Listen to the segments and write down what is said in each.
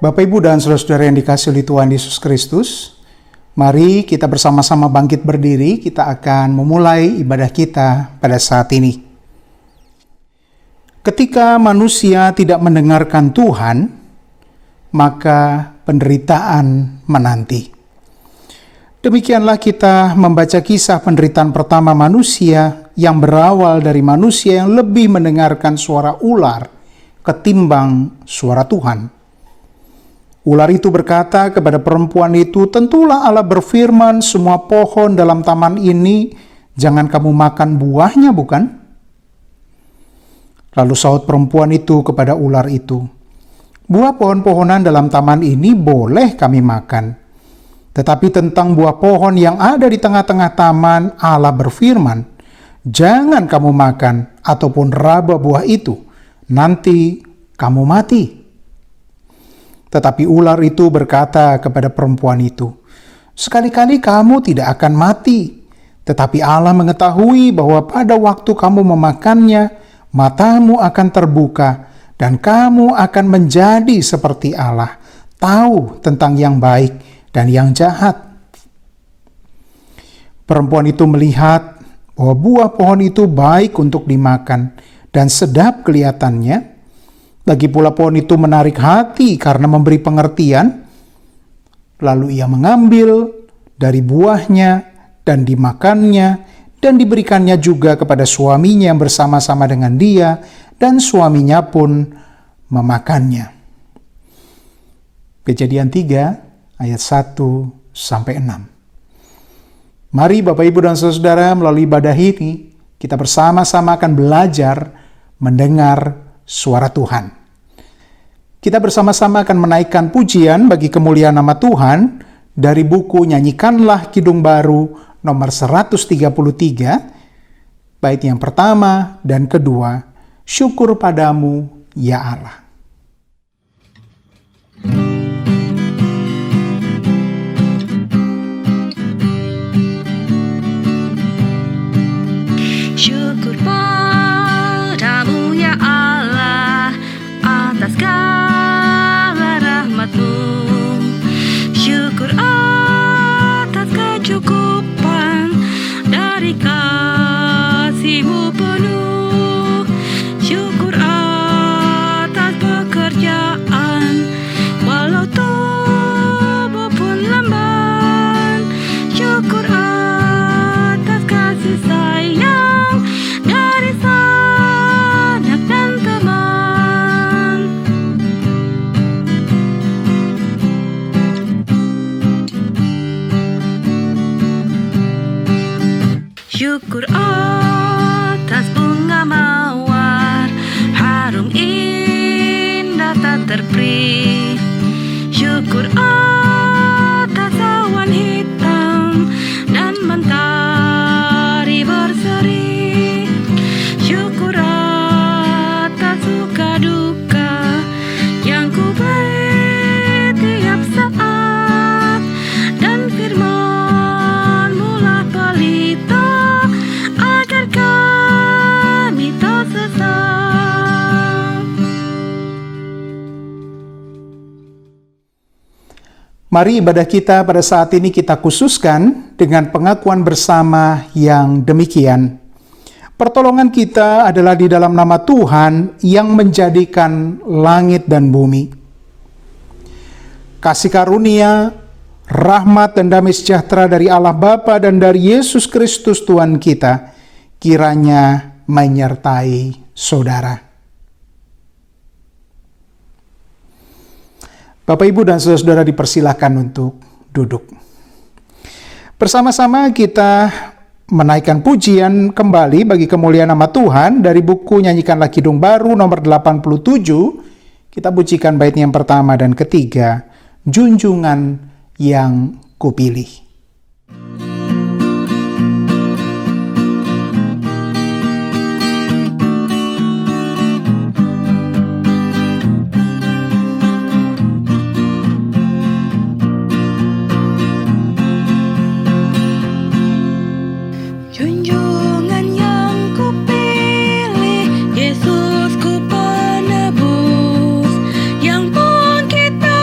Bapak, Ibu, dan saudara-saudara yang dikasihi oleh Tuhan Yesus Kristus, mari kita bersama-sama bangkit berdiri. Kita akan memulai ibadah kita pada saat ini. Ketika manusia tidak mendengarkan Tuhan, maka penderitaan menanti. Demikianlah kita membaca kisah penderitaan pertama manusia yang berawal dari manusia yang lebih mendengarkan suara ular ketimbang suara Tuhan. Ular itu berkata kepada perempuan itu, "Tentulah Allah berfirman, semua pohon dalam taman ini jangan kamu makan buahnya, bukan?" Lalu sahut perempuan itu kepada ular itu, "Buah pohon-pohonan dalam taman ini boleh kami makan. Tetapi tentang buah pohon yang ada di tengah-tengah taman, Allah berfirman, jangan kamu makan ataupun raba buah itu, nanti kamu mati." Tetapi ular itu berkata kepada perempuan itu, "Sekali-kali kamu tidak akan mati. Tetapi Allah mengetahui bahwa pada waktu kamu memakannya, matamu akan terbuka, dan kamu akan menjadi seperti Allah, tahu tentang yang baik dan yang jahat." Perempuan itu melihat bahwa buah pohon itu baik untuk dimakan dan sedap kelihatannya. Lagi pula pohon itu menarik hati karena memberi pengertian. Lalu ia mengambil dari buahnya dan dimakannya, dan diberikannya juga kepada suaminya yang bersama-sama dengan dia, dan suaminya pun memakannya. Kejadian 3 ayat 1-6. Mari Bapak, Ibu, dan saudara, melalui ibadah ini kita bersama-sama akan belajar mendengar suara Tuhan. Kita bersama-sama akan menaikkan pujian bagi kemuliaan nama Tuhan dari buku Nyanyikanlah Kidung Baru nomor 133, bait yang pertama dan kedua, Syukur Padamu ya Allah. Syukur padamu ya Allah atas segala rahmat-Mu. Syukur atas kecukupan dari kasih-Mu penuh. Syukur atas pekerjaan walau tubuh pun lamban. Syukur atas kasih sayang dari sanak dan teman. Syukur atas bunga mawar harum indah tak terperi. Syukur atas awan hitam dan mentari berseri. Syukur atas suka duka yang ku beri tiap saat, dan firman-Mu lah pelita agar kami tak sesat. Mari ibadah kita pada saat ini kita khususkan dengan pengakuan bersama yang demikian. Pertolongan kita adalah di dalam nama Tuhan yang menjadikan langit dan bumi. Kasih karunia, rahmat dan damai sejahtera dari Allah Bapa dan dari Yesus Kristus Tuhan kita kiranya menyertai saudara. Bapak, Ibu, dan saudara-saudara dipersilakan untuk duduk. Bersama-sama kita menaikkan pujian kembali bagi kemuliaan nama Tuhan dari buku Nyanyikanlah Kidung Baru nomor 87. Kita pujikan bait yang pertama dan ketiga, Junjungan yang Kupilih. Yesus ku penebus yang pun kita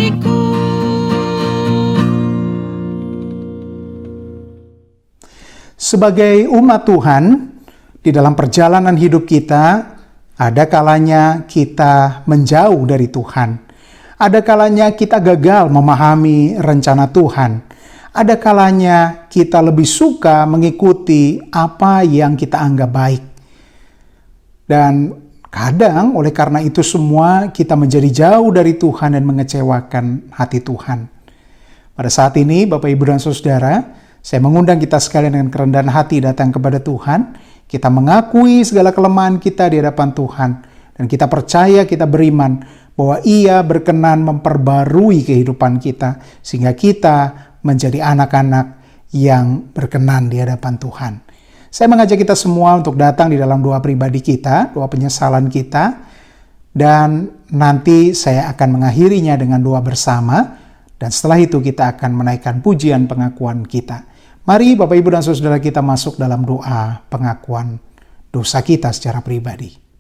hatiku. Sebagai umat Tuhan, di dalam perjalanan hidup kita, ada kalanya kita menjauh dari Tuhan. Ada kalanya kita gagal memahami rencana Tuhan. Ada kalanya kita lebih suka mengikuti apa yang kita anggap baik. Dan kadang oleh karena itu semua kita menjadi jauh dari Tuhan dan mengecewakan hati Tuhan. Pada saat ini Bapak Ibu dan Saudara, saya mengundang kita sekalian dengan kerendahan hati datang kepada Tuhan. Kita mengakui segala kelemahan kita di hadapan Tuhan. Dan kita percaya, kita beriman bahwa Ia berkenan memperbarui kehidupan kita. Sehingga kita menjadi anak-anak yang berkenan di hadapan Tuhan. Saya mengajak kita semua untuk datang di dalam doa pribadi kita, doa penyesalan kita. Dan nanti saya akan mengakhirinya dengan doa bersama. Dan setelah itu kita akan menaikkan pujian pengakuan kita. Mari Bapak Ibu dan Saudara kita masuk dalam doa pengakuan dosa kita secara pribadi.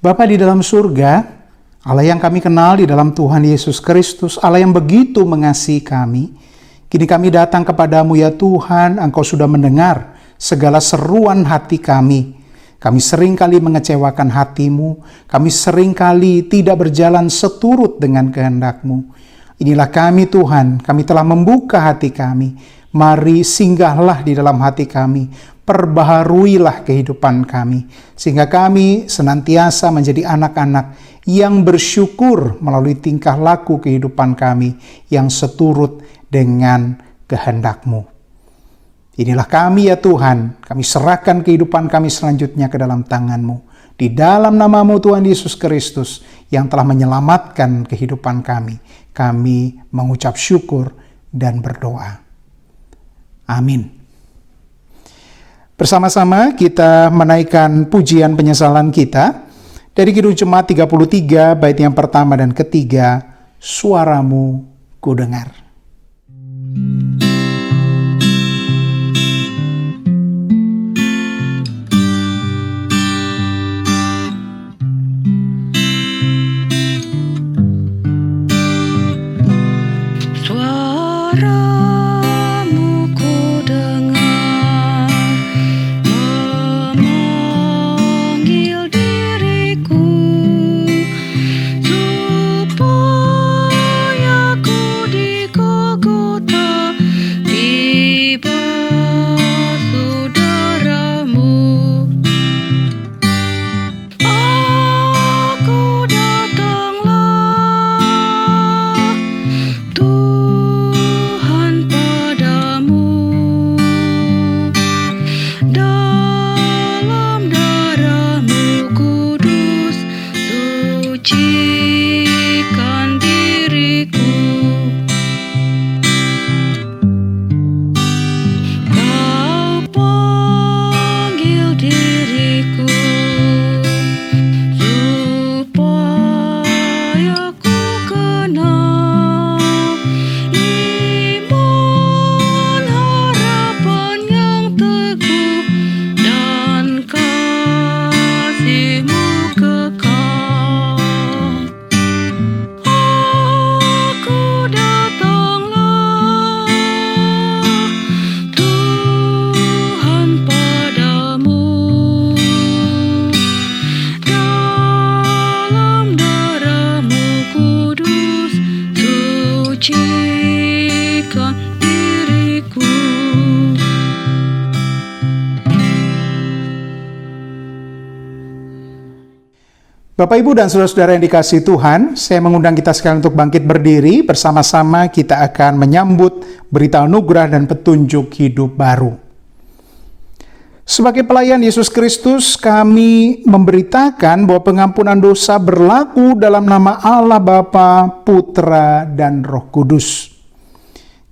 Bapa di dalam surga, Allah yang kami kenal di dalam Tuhan Yesus Kristus, Allah yang begitu mengasihi kami, kini kami datang kepadamu ya Tuhan, Engkau sudah mendengar segala seruan hati kami. Kami seringkali mengecewakan hati-Mu, kami seringkali tidak berjalan seturut dengan kehendak-Mu. Inilah kami Tuhan, kami telah membuka hati kami. Mari singgahlah di dalam hati kami, perbaharuilah kehidupan kami, sehingga kami senantiasa menjadi anak-anak yang bersyukur melalui tingkah laku kehidupan kami yang seturut dengan kehendak-Mu. Inilah kami ya Tuhan, kami serahkan kehidupan kami selanjutnya ke dalam tangan-Mu. Di dalam nama-Mu Tuhan Yesus Kristus yang telah menyelamatkan kehidupan kami mengucap syukur dan berdoa. Amin. Bersama-sama kita menaikkan pujian penyesalan kita dari Kidung Jemaat 33 bait yang pertama dan ketiga, Suaramu ku dengar. Bapak, Ibu, dan saudara-saudara yang dikasihi Tuhan, saya mengundang kita sekalian untuk bangkit berdiri. Bersama-sama kita akan menyambut berita anugerah dan petunjuk hidup baru. Sebagai pelayan Yesus Kristus, kami memberitakan bahwa pengampunan dosa berlaku dalam nama Allah Bapa, Putra, dan Roh Kudus.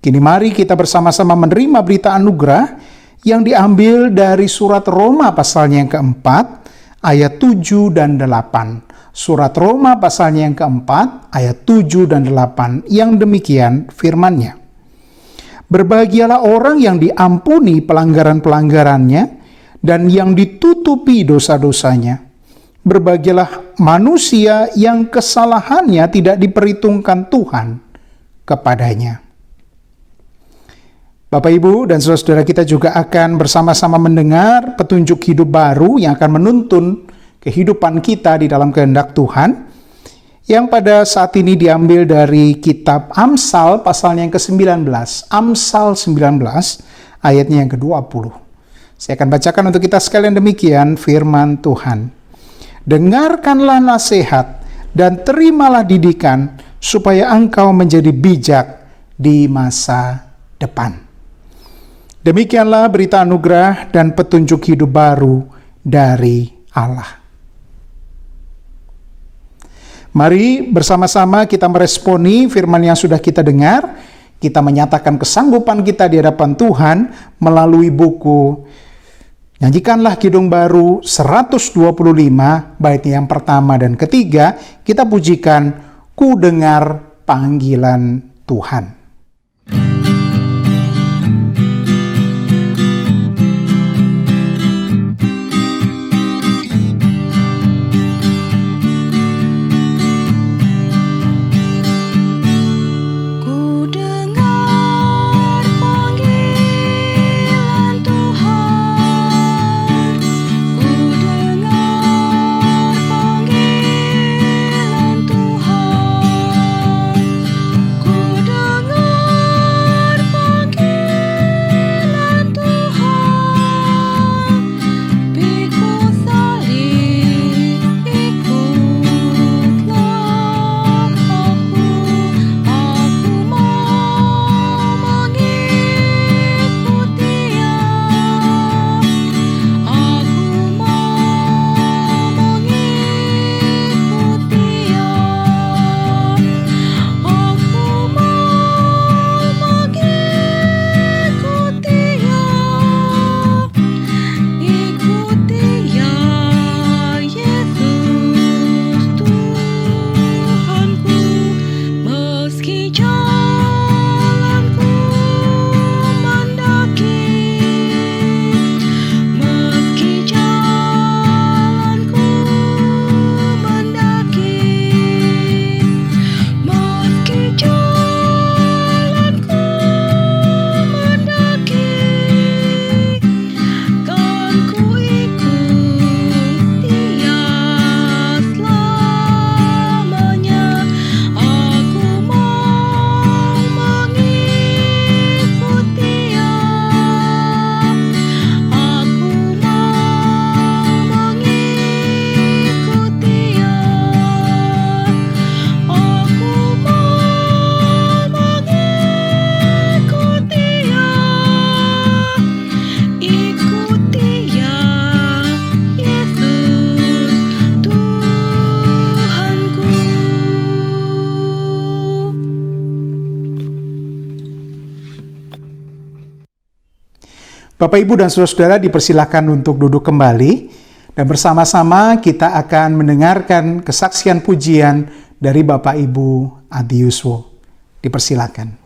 Kini mari kita bersama-sama menerima berita anugerah yang diambil dari surat Roma pasalnya yang keempat, ayat 7 dan 8. Surat Roma pasalnya yang keempat, ayat 7 dan 8, yang demikian firman-Nya. Berbahagialah orang yang diampuni pelanggaran-pelanggarannya dan yang ditutupi dosa-dosanya. Berbahagialah manusia yang kesalahannya tidak diperhitungkan Tuhan kepadanya. Bapak, Ibu, dan saudara-saudara, kita juga akan bersama-sama mendengar petunjuk hidup baru yang akan menuntun kehidupan kita di dalam kehendak Tuhan, yang pada saat ini diambil dari kitab Amsal pasalnya yang ke-19. Amsal 19 ayatnya yang ke-20. Saya akan bacakan untuk kita sekalian demikian firman Tuhan. Dengarkanlah nasihat dan terimalah didikan supaya engkau menjadi bijak di masa depan. Demikianlah berita anugerah dan petunjuk hidup baru dari Allah. Mari bersama-sama kita meresponi firman yang sudah kita dengar. Kita menyatakan kesanggupan kita di hadapan Tuhan melalui buku Nyanyikanlah Kidung Baru 125, bait yang pertama dan ketiga. Kita pujikan Ku Dengar Panggilan Tuhan. Bapak, Ibu, dan saudara-saudara dipersilakan untuk duduk kembali dan bersama-sama kita akan mendengarkan kesaksian pujian dari Bapak Ibu Adi Yuswo. Dipersilakan.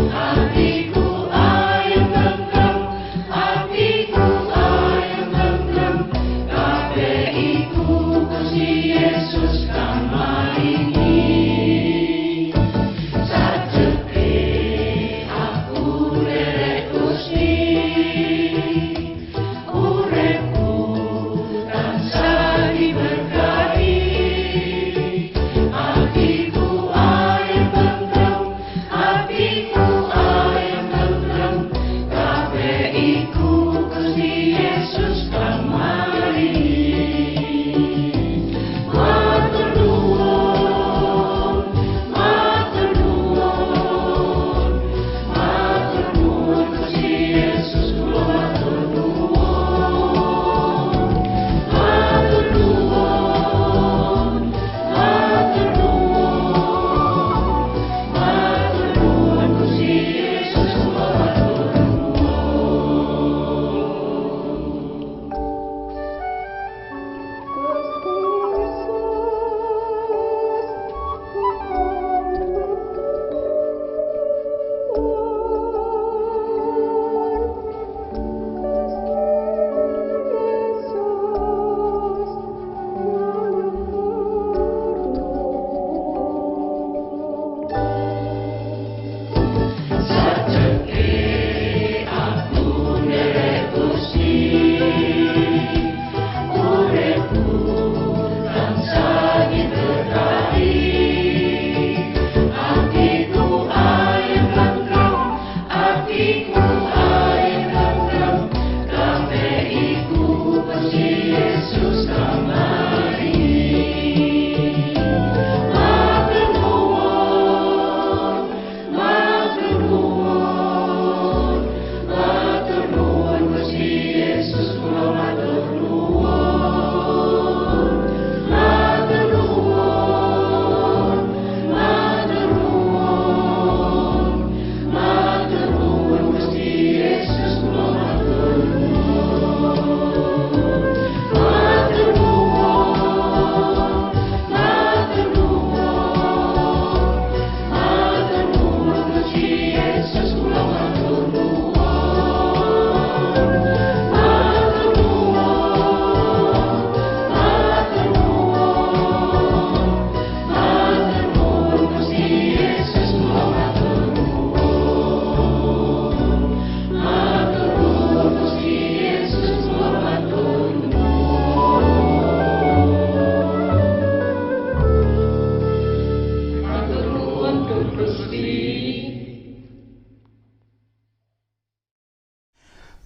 Hati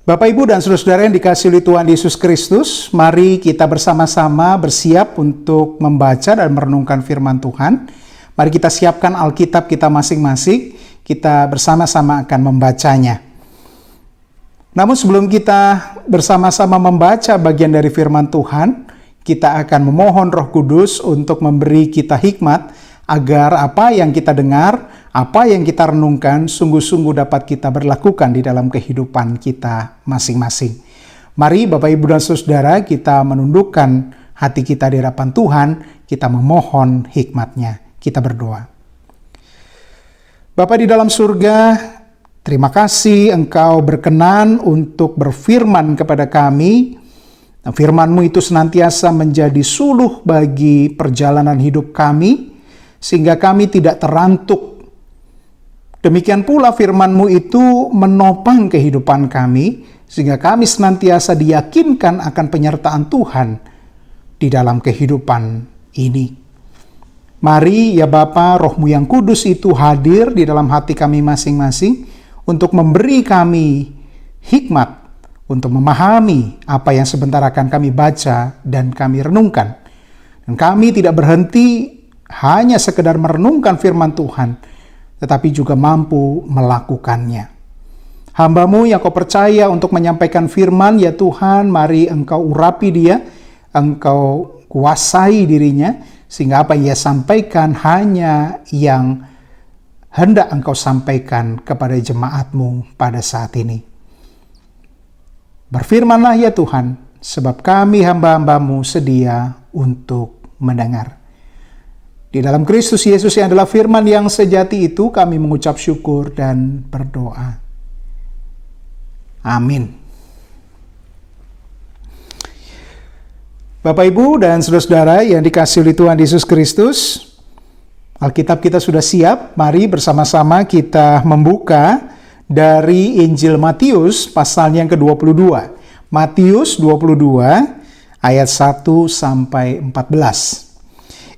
Bapak, Ibu, dan saudara-saudara yang dikasihi oleh Tuhan Yesus Kristus, mari kita bersama-sama bersiap untuk membaca dan merenungkan firman Tuhan. Mari kita siapkan Alkitab kita masing-masing, kita bersama-sama akan membacanya. Namun sebelum kita bersama-sama membaca bagian dari firman Tuhan, kita akan memohon Roh Kudus untuk memberi kita hikmat, agar apa yang kita dengar, apa yang kita renungkan, sungguh-sungguh dapat kita berlakukan di dalam kehidupan kita masing-masing. Mari Bapak, Ibu, dan Saudara, kita menundukkan hati kita di hadapan Tuhan, kita memohon hikmat-Nya. Kita berdoa. Bapa di dalam surga, terima kasih Engkau berkenan untuk berfirman kepada kami. Firman-Mu itu senantiasa menjadi suluh bagi perjalanan hidup kami, sehingga kami tidak terantuk. Demikian pula firman-Mu itu menopang kehidupan kami, sehingga kami senantiasa diyakinkan akan penyertaan Tuhan di dalam kehidupan ini. Mari ya Bapa, Roh-Mu yang kudus itu hadir di dalam hati kami masing-masing untuk memberi kami hikmat, untuk memahami apa yang sebentar akan kami baca dan kami renungkan. Dan kami tidak berhenti hanya sekedar merenungkan firman Tuhan, tetapi juga mampu melakukannya. Hamba-Mu yang Kau percaya untuk menyampaikan firman, ya Tuhan, mari Engkau urapi dia, Engkau kuasai dirinya, sehingga apa yang ia sampaikan hanya yang hendak Engkau sampaikan kepada jemaat-Mu pada saat ini. Berfirmanlah ya Tuhan, sebab kami hamba-hamba-Mu sedia untuk mendengar. Di dalam Kristus Yesus yang adalah firman yang sejati itu, kami mengucap syukur dan berdoa. Amin. Bapak, Ibu, dan saudara-saudara yang dikasihi oleh Tuhan Yesus Kristus, Alkitab kita sudah siap. Mari bersama-sama kita membuka dari Injil Matius pasal yang ke-22. Matius 22 ayat 1 sampai 14.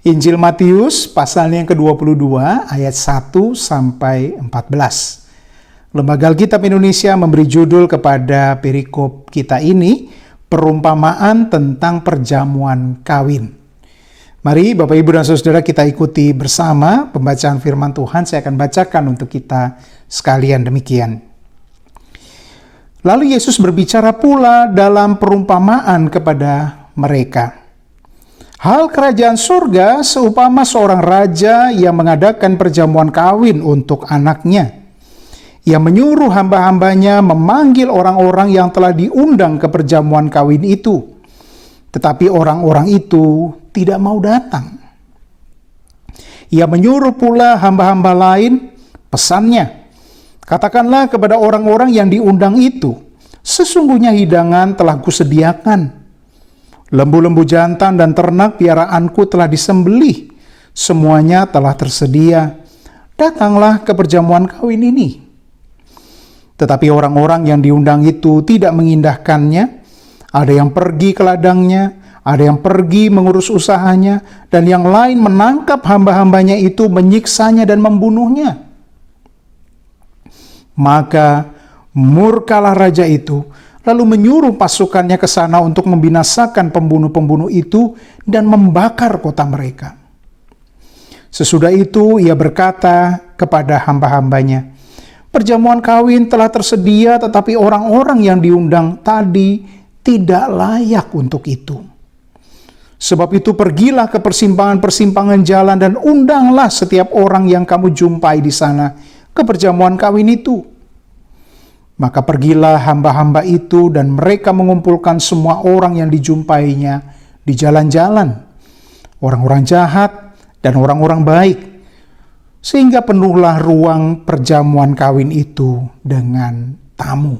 Injil Matius pasal yang ke-22 ayat 1 sampai 14. Lembaga Alkitab Indonesia memberi judul kepada perikop kita ini, perumpamaan tentang perjamuan kawin. Mari Bapak, Ibu, dan Saudara, kita ikuti bersama pembacaan firman Tuhan. Saya akan bacakan untuk kita sekalian demikian. Lalu Yesus berbicara pula dalam perumpamaan kepada mereka. Hal kerajaan surga seumpama seorang raja yang mengadakan perjamuan kawin untuk anaknya. Ia menyuruh hamba-hambanya memanggil orang-orang yang telah diundang ke perjamuan kawin itu. Tetapi orang-orang itu tidak mau datang. Ia menyuruh pula hamba-hamba lain, pesannya, katakanlah kepada orang-orang yang diundang itu, sesungguhnya hidangan telah kusediakan. Lembu-lembu jantan dan ternak piaraanku telah disembelih, semuanya telah tersedia. Datanglah ke perjamuan kawin ini. Tetapi orang-orang yang diundang itu tidak mengindahkannya. Ada yang pergi ke ladangnya, ada yang pergi mengurus usahanya, dan yang lain menangkap hamba-hambanya itu, menyiksanya dan membunuhnya. Maka murkalah raja itu, lalu menyuruh pasukannya ke sana untuk membinasakan pembunuh-pembunuh itu dan membakar kota mereka. Sesudah itu ia berkata kepada hamba-hambanya, perjamuan kawin telah tersedia, tetapi orang-orang yang diundang tadi tidak layak untuk itu. Sebab itu pergilah ke persimpangan-persimpangan jalan dan undanglah setiap orang yang kamu jumpai di sana ke perjamuan kawin itu. Maka pergilah hamba-hamba itu dan mereka mengumpulkan semua orang yang dijumpainya di jalan-jalan, orang-orang jahat dan orang-orang baik, sehingga penuhlah ruang perjamuan kawin itu dengan tamu.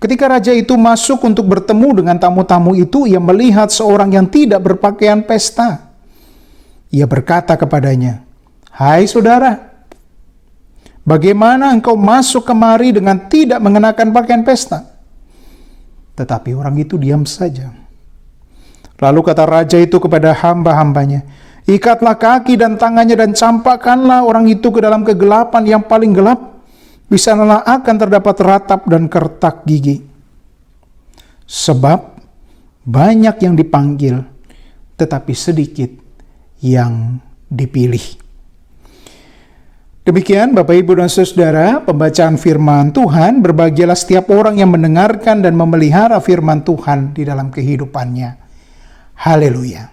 Ketika raja itu masuk untuk bertemu dengan tamu-tamu itu, ia melihat seorang yang tidak berpakaian pesta. Ia berkata kepadanya, "Hai saudara, bagaimana engkau masuk kemari dengan tidak mengenakan pakaian pesta?" Tetapi orang itu diam saja. Lalu kata raja itu kepada hamba-hambanya, "Ikatlah kaki dan tangannya dan campakkanlah orang itu ke dalam kegelapan yang paling gelap. di sanalah akan terdapat ratap dan kertak gigi. Sebab banyak yang dipanggil, tetapi sedikit yang dipilih. Demikian Bapak, Ibu, dan Saudara, pembacaan firman Tuhan. Berbahagialah setiap orang yang mendengarkan dan memelihara firman Tuhan di dalam kehidupannya. Haleluya.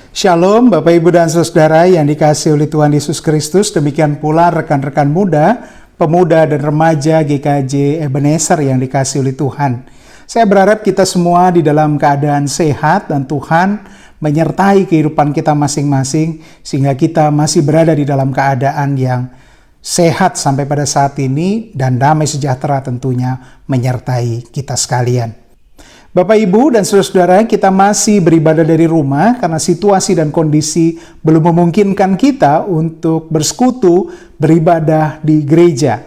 Shalom Bapak, Ibu, dan Saudara yang dikasihi oleh Tuhan Yesus Kristus. Demikian pula rekan-rekan muda, pemuda dan remaja GKJ Ebenezer yang dikasihi oleh Tuhan. Saya berharap kita semua di dalam keadaan sehat dan Tuhan menyertai kehidupan kita masing-masing sehingga kita masih berada di dalam keadaan yang sehat sampai pada saat ini, dan damai sejahtera tentunya menyertai kita sekalian. Bapak, Ibu, dan saudara-saudara, kita masih beribadah dari rumah karena situasi dan kondisi belum memungkinkan kita untuk bersekutu beribadah di gereja.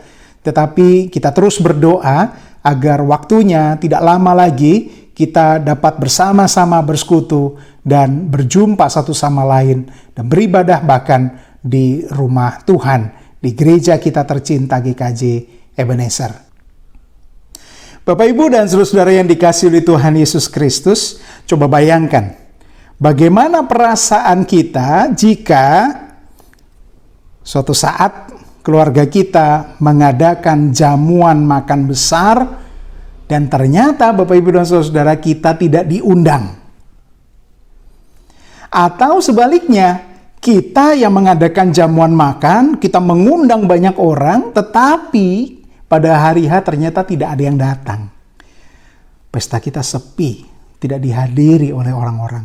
Tetapi kita terus berdoa agar waktunya tidak lama lagi kita dapat bersama-sama bersekutu dan berjumpa satu sama lain dan beribadah bahkan di rumah Tuhan, di gereja kita tercinta GKJ Ebenezer. Bapak, Ibu, dan saudara-saudara yang dikasihi oleh Tuhan Yesus Kristus, coba bayangkan bagaimana perasaan kita jika suatu saat keluarga kita mengadakan jamuan makan besar dan ternyata Bapak, Ibu, dan saudara-saudara kita tidak diundang. Atau sebaliknya, kita yang mengadakan jamuan makan, kita mengundang banyak orang, tetapi pada hari H ternyata tidak ada yang datang. Pesta kita sepi, tidak dihadiri oleh orang-orang.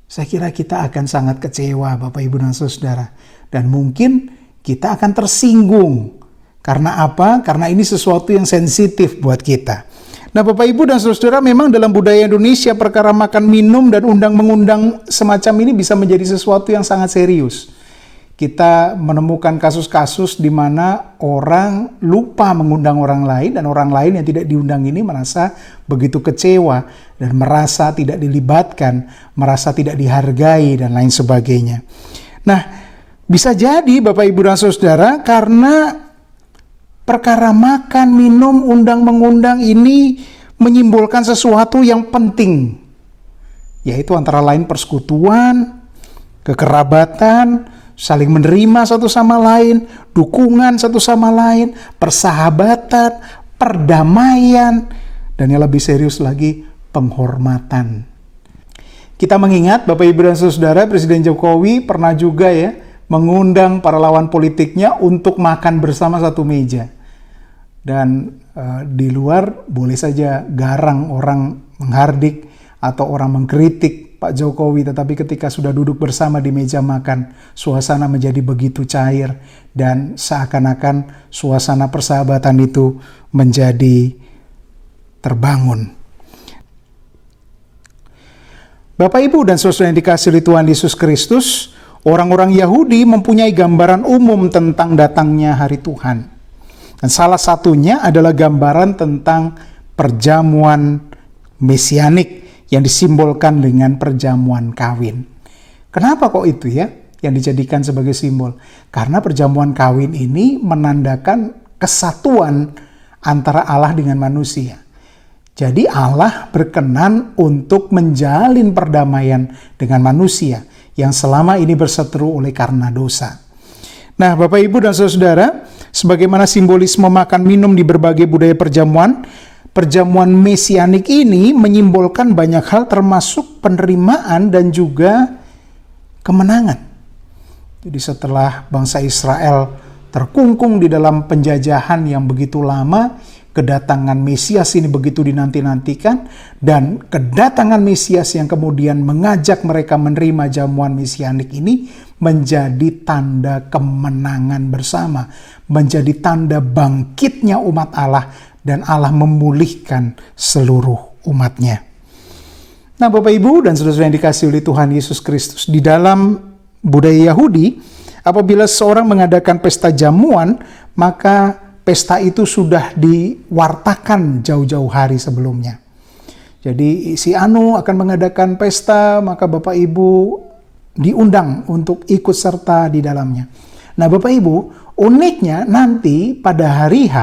Saya kira kita akan sangat kecewa Bapak, Ibu, dan saudara. Dan mungkin kita akan tersinggung. Karena apa? Karena ini sesuatu yang sensitif buat kita. Nah Bapak, Ibu, dan saudara, memang dalam budaya Indonesia perkara makan, minum, dan undang-mengundang semacam ini bisa menjadi sesuatu yang sangat serius. Kita menemukan kasus-kasus di mana orang lupa mengundang orang lain, dan orang lain yang tidak diundang ini merasa begitu kecewa dan merasa tidak dilibatkan, merasa tidak dihargai, dan lain sebagainya. Nah, bisa jadi Bapak, Ibu, dan saudara, karena perkara makan, minum, undang-mengundang ini menyimbolkan sesuatu yang penting, yaitu antara lain persekutuan, kekerabatan, saling menerima satu sama lain, dukungan satu sama lain, persahabatan, perdamaian, dan yang lebih serius lagi, penghormatan. Kita mengingat Bapak, Ibu, dan saudara, Presiden Jokowi pernah juga mengundang para lawan politiknya untuk makan bersama satu meja. Dan di luar boleh saja garang orang menghardik atau orang mengkritik Pak Jokowi, tetapi ketika sudah duduk bersama di meja makan, suasana menjadi begitu cair dan seakan-akan suasana persahabatan itu menjadi terbangun. Bapak, Ibu, dan saudara yang dikasihi Tuhan Yesus Kristus, orang-orang Yahudi mempunyai gambaran umum tentang datangnya hari Tuhan. Dan salah satunya adalah gambaran tentang perjamuan mesianik yang disimbolkan dengan perjamuan kawin. Kenapa kok itu yang dijadikan sebagai simbol? Karena perjamuan kawin ini menandakan kesatuan antara Allah dengan manusia. Jadi Allah berkenan untuk menjalin perdamaian dengan manusia yang selama ini berseteru oleh karena dosa. Nah, Bapak, Ibu, dan saudara, sebagaimana simbolisme makan minum di berbagai budaya perjamuan mesianik ini menyimbolkan banyak hal termasuk penerimaan dan juga kemenangan. Jadi setelah bangsa Israel terkungkung di dalam penjajahan yang begitu lama, kedatangan Mesias ini begitu dinanti-nantikan, dan kedatangan Mesias yang kemudian mengajak mereka menerima jamuan mesianik ini menjadi tanda kemenangan bersama, menjadi tanda bangkitnya umat Allah, dan Allah memulihkan seluruh umatnya. Nah Bapak, Ibu, dan saudara yang dikasihi oleh Tuhan Yesus Kristus, di dalam budaya Yahudi, apabila seorang mengadakan pesta jamuan, maka pesta itu sudah diwartakan jauh-jauh hari sebelumnya. Jadi si Anu akan mengadakan pesta, maka Bapak Ibu diundang untuk ikut serta di dalamnya. Nah, Bapak Ibu, uniknya nanti pada hari H,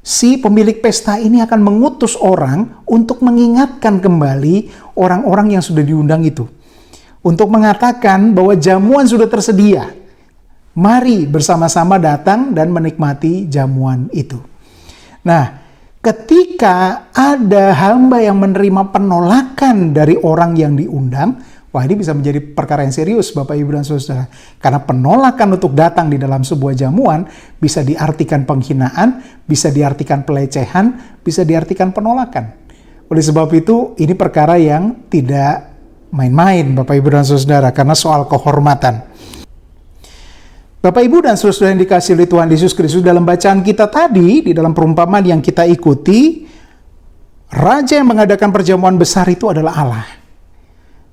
si pemilik pesta ini akan mengutus orang untuk mengingatkan kembali orang-orang yang sudah diundang itu. Untuk mengatakan bahwa jamuan sudah tersedia. Mari bersama-sama datang dan menikmati jamuan itu. Nah, ketika ada hamba yang menerima penolakan dari orang yang diundang, wah, ini bisa menjadi perkara yang serius, Bapak, Ibu, dan Saudara. Karena penolakan untuk datang di dalam sebuah jamuan bisa diartikan penghinaan, bisa diartikan pelecehan, bisa diartikan penolakan. Oleh sebab itu, ini perkara yang tidak main-main, Bapak, Ibu, dan Saudara, karena soal kehormatan. Bapak, Ibu, dan Saudara yang dikasihi oleh Tuhan Yesus Kristus, dalam bacaan kita tadi, di dalam perumpamaan yang kita ikuti, Raja yang mengadakan perjamuan besar itu adalah Allah.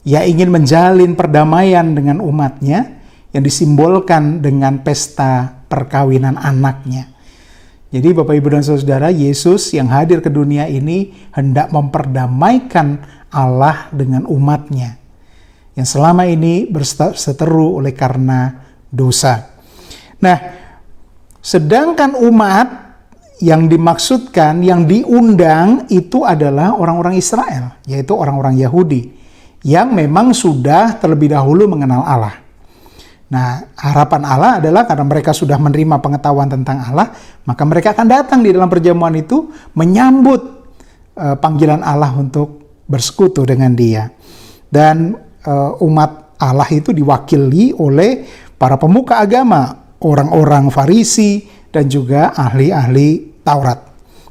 Ia ingin menjalin perdamaian dengan umatnya yang disimbolkan dengan pesta perkawinan anaknya. Jadi Bapak, Ibu, dan Saudara, Yesus yang hadir ke dunia ini hendak memperdamaikan Allah dengan umatnya yang selama ini berseteru oleh karena dosa. Nah, sedangkan umat yang dimaksudkan, yang diundang itu adalah orang-orang Israel, yaitu orang-orang Yahudi, yang memang sudah terlebih dahulu mengenal Allah. Nah, harapan Allah adalah karena mereka sudah menerima pengetahuan tentang Allah, maka mereka akan datang di dalam perjamuan itu menyambut panggilan Allah untuk bersekutu dengan Dia. Dan umat Allah itu diwakili oleh para pemuka agama, orang-orang Farisi, dan juga ahli-ahli Taurat.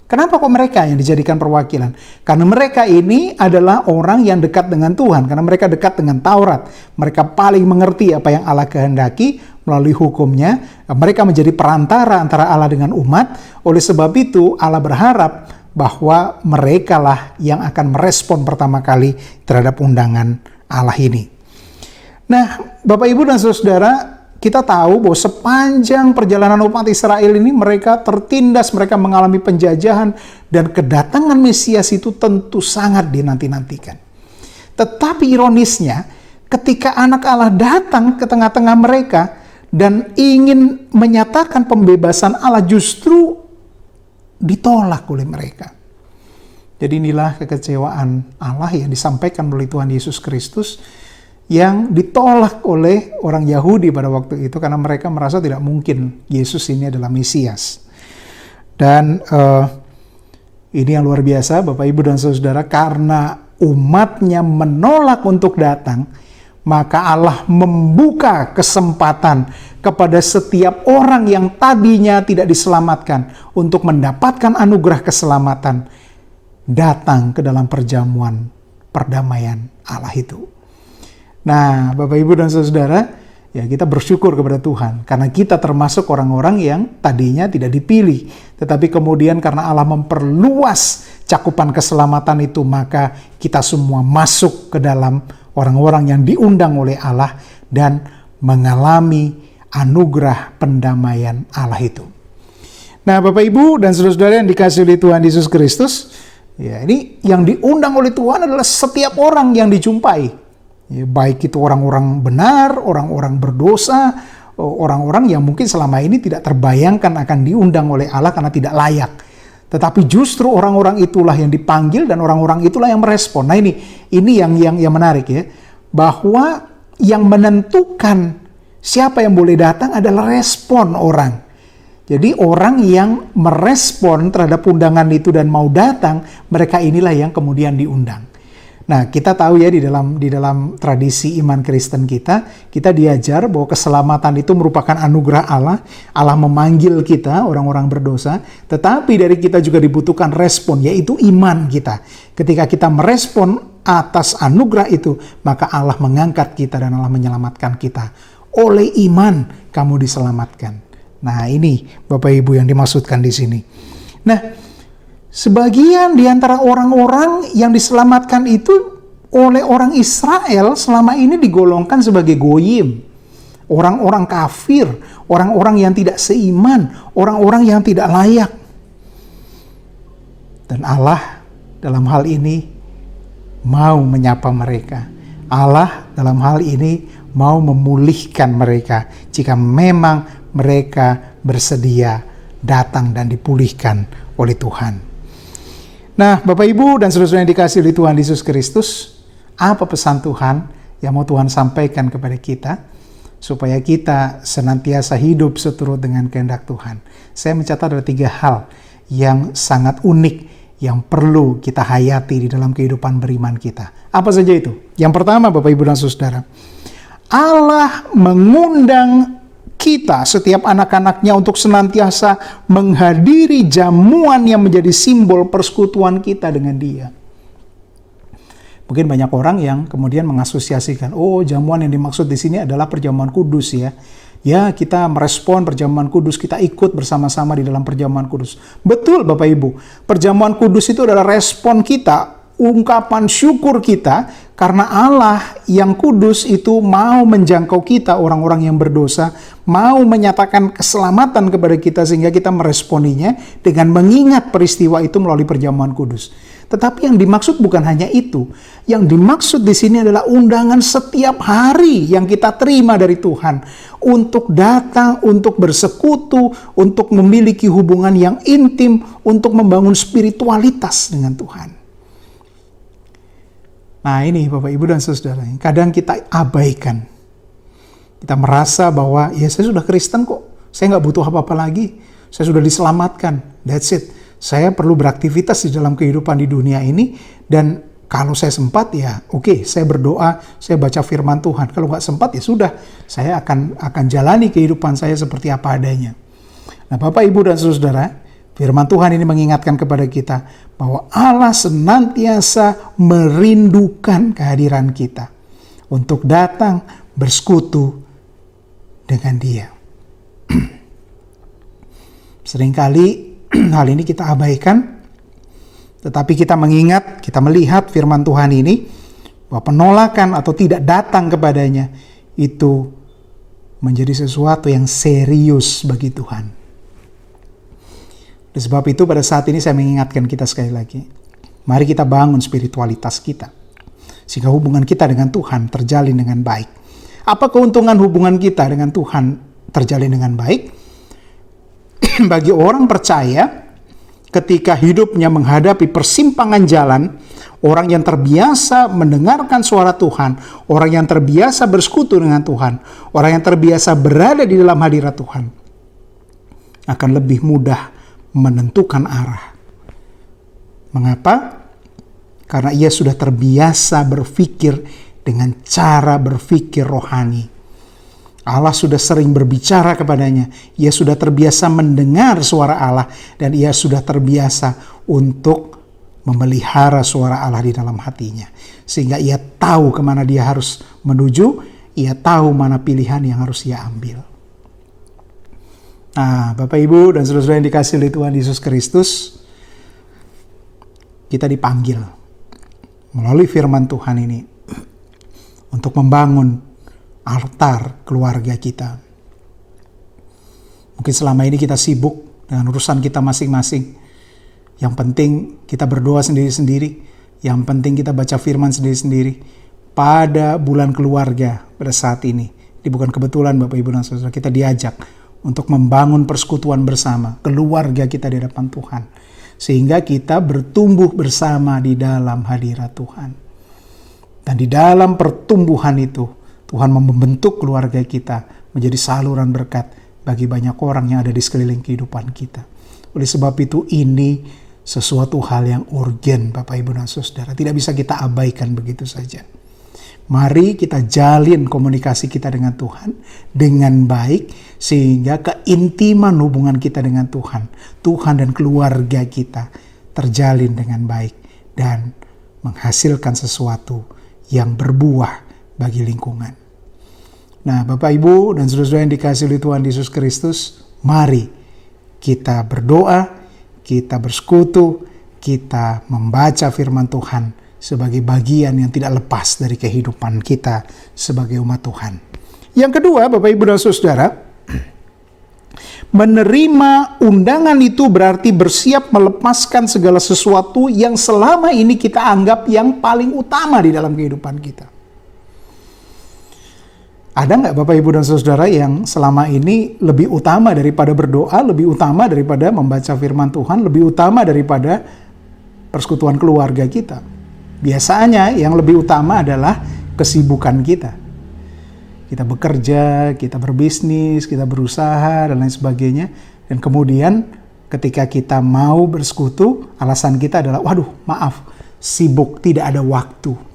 Kenapa kok mereka yang dijadikan perwakilan? Karena mereka ini adalah orang yang dekat dengan Tuhan, karena mereka dekat dengan Taurat. Mereka paling mengerti apa yang Allah kehendaki melalui hukumnya. Mereka menjadi perantara antara Allah dengan umat. Oleh sebab itu, Allah berharap bahwa merekalah yang akan merespon pertama kali terhadap undangan Allah ini. Nah, Bapak, Ibu, dan Saudara, kita tahu bahwa sepanjang perjalanan umat Israel ini mereka tertindas, mereka mengalami penjajahan, dan kedatangan Mesias itu tentu sangat dinanti-nantikan. Tetapi ironisnya, ketika anak Allah datang ke tengah-tengah mereka dan ingin menyatakan pembebasan Allah, justru ditolak oleh mereka. Jadi inilah kekecewaan Allah yang disampaikan oleh Tuhan Yesus Kristus, yang ditolak oleh orang Yahudi pada waktu itu karena mereka merasa tidak mungkin Yesus ini adalah Mesias. Dan ini yang luar biasa, Bapak, Ibu, dan Saudara, karena umatnya menolak untuk datang, maka Allah membuka kesempatan kepada setiap orang yang tadinya tidak diselamatkan untuk mendapatkan anugerah keselamatan, datang ke dalam perjamuan perdamaian Allah itu. Nah, Bapak, Ibu, dan Saudara, ya kita bersyukur kepada Tuhan karena kita termasuk orang-orang yang tadinya tidak dipilih, tetapi kemudian karena Allah memperluas cakupan keselamatan itu, maka kita semua masuk ke dalam orang-orang yang diundang oleh Allah dan mengalami anugerah pendamaian Allah itu. Nah, Bapak, Ibu, dan Saudara yang dikasihi oleh Tuhan Yesus Kristus, ya ini yang diundang oleh Tuhan adalah setiap orang yang dijumpai. Ya, baik itu orang-orang benar, orang-orang berdosa, orang-orang yang mungkin selama ini tidak terbayangkan akan diundang oleh Allah karena tidak layak. Tetapi justru orang-orang itulah yang dipanggil dan orang-orang itulah yang merespon. Nah, ini yang menarik ya, bahwa yang menentukan siapa yang boleh datang adalah respon orang. Jadi orang yang merespon terhadap undangan itu dan mau datang, mereka inilah yang kemudian diundang. Nah, kita tahu ya di dalam tradisi iman Kristen kita diajar bahwa keselamatan itu merupakan anugerah Allah. Allah memanggil kita, orang-orang berdosa, tetapi dari kita juga dibutuhkan respon, yaitu iman kita. Ketika kita merespon atas anugerah itu, maka Allah mengangkat kita dan Allah menyelamatkan kita. Oleh iman kamu diselamatkan. Nah, ini Bapak, Ibu, yang dimaksudkan di sini. Nah, sebagian di antara orang-orang yang diselamatkan itu oleh orang Israel selama ini digolongkan sebagai goyim. Orang-orang kafir, orang-orang yang tidak seiman, orang-orang yang tidak layak. Dan Allah dalam hal ini mau menyapa mereka. Allah dalam hal ini mau memulihkan mereka jika memang mereka bersedia datang dan dipulihkan oleh Tuhan. Nah, Bapak Ibu dan saudara-saudara yang dikasihi oleh Tuhan Yesus Kristus, apa pesan Tuhan yang mau Tuhan sampaikan kepada kita supaya kita senantiasa hidup seturut dengan kehendak Tuhan? Saya mencatat ada 3 hal yang sangat unik yang perlu kita hayati di dalam kehidupan beriman kita. Apa saja itu? Yang pertama, Bapak Ibu dan Saudara, Allah mengundang kita, setiap anak-anaknya, untuk senantiasa menghadiri jamuan yang menjadi simbol persekutuan kita dengan Dia. Mungkin banyak orang yang kemudian mengasosiasikan, oh, jamuan yang dimaksud di sini adalah perjamuan kudus ya. Ya, kita merespon perjamuan kudus, kita ikut bersama-sama di dalam perjamuan kudus. Betul Bapak Ibu, perjamuan kudus itu adalah respon kita, ungkapan syukur kita, karena Allah yang kudus itu mau menjangkau kita, orang-orang yang berdosa, mau menyatakan keselamatan kepada kita, sehingga kita meresponinya dengan mengingat peristiwa itu melalui perjamuan kudus. Tetapi yang dimaksud bukan hanya itu. Yang dimaksud di sini adalah undangan setiap hari yang kita terima dari Tuhan untuk datang, untuk bersekutu, untuk memiliki hubungan yang intim, untuk membangun spiritualitas dengan Tuhan. Nah, ini Bapak Ibu dan Saudara, kadang kita abaikan. Kita merasa bahwa ya saya sudah Kristen kok, saya nggak butuh apa-apa lagi, saya sudah diselamatkan, that's it. Saya perlu beraktivitas di dalam kehidupan di dunia ini, dan kalau saya sempat ya oke, saya berdoa, saya baca firman Tuhan. Kalau nggak sempat ya sudah, saya akan jalani kehidupan saya seperti apa adanya. Nah, Bapak Ibu dan Saudara, firman Tuhan ini mengingatkan kepada kita bahwa Allah senantiasa merindukan kehadiran kita untuk datang bersekutu dengan Dia. Seringkali hal ini kita abaikan, tetapi kita mengingat, kita melihat firman Tuhan ini, bahwa penolakan atau tidak datang kepadanya itu menjadi sesuatu yang serius bagi Tuhan. Oleh sebab itu pada saat ini saya mengingatkan kita sekali lagi, mari kita bangun spiritualitas kita, sehingga hubungan kita dengan Tuhan terjalin dengan baik. Apa keuntungan hubungan kita dengan Tuhan terjalin dengan baik? Bagi orang percaya, ketika hidupnya menghadapi persimpangan jalan, orang yang terbiasa mendengarkan suara Tuhan, orang yang terbiasa bersekutu dengan Tuhan, orang yang terbiasa berada di dalam hadirat Tuhan, akan lebih mudah menentukan arah. Mengapa? Karena ia sudah terbiasa berpikir dengan cara berpikir rohani. Allah sudah sering berbicara kepadanya. Ia sudah terbiasa mendengar suara Allah, dan ia sudah terbiasa untuk memelihara suara Allah di dalam hatinya. Sehingga ia tahu kemana dia harus menuju, ia tahu mana pilihan yang harus ia ambil. Nah, Bapak Ibu dan saudara-saudara yang dikasihi oleh Tuhan Yesus Kristus, kita dipanggil melalui firman Tuhan ini untuk membangun altar keluarga kita. Mungkin selama ini kita sibuk dengan urusan kita masing-masing. Yang penting kita berdoa sendiri-sendiri. Yang penting kita baca firman sendiri-sendiri. Pada bulan keluarga pada saat ini, bukan kebetulan Bapak Ibu dan Saudara, kita diajak untuk membangun persekutuan bersama keluarga kita di hadapan Tuhan, sehingga kita bertumbuh bersama di dalam hadirat Tuhan. Dan di dalam pertumbuhan itu Tuhan membentuk keluarga kita menjadi saluran berkat bagi banyak orang yang ada di sekeliling kehidupan kita. Oleh sebab itu ini sesuatu hal yang urgen Bapak Ibu dan Saudara. Tidak bisa kita abaikan begitu saja. Mari kita jalin komunikasi kita dengan Tuhan dengan baik, sehingga keintiman hubungan kita dengan Tuhan dan keluarga kita terjalin dengan baik dan menghasilkan sesuatu yang berbuah bagi lingkungan. Nah, Bapak Ibu dan saudara-saudara yang dikasihi oleh Tuhan Yesus Kristus, mari kita berdoa, kita bersekutu, kita membaca firman Tuhan sebagai bagian yang tidak lepas dari kehidupan kita sebagai umat Tuhan. Yang kedua, Bapak Ibu dan Saudara, menerima undangan itu berarti bersiap melepaskan segala sesuatu yang selama ini kita anggap yang paling utama di dalam kehidupan kita. Ada nggak Bapak Ibu dan Saudara yang selama ini lebih utama daripada berdoa, lebih utama daripada membaca firman Tuhan, lebih utama daripada persekutuan keluarga kita? Biasanya yang lebih utama adalah kesibukan kita. Kita bekerja, kita berbisnis, kita berusaha, dan lain sebagainya. Dan kemudian ketika kita mau bersekutu, alasan kita adalah, waduh maaf, sibuk, tidak ada waktu.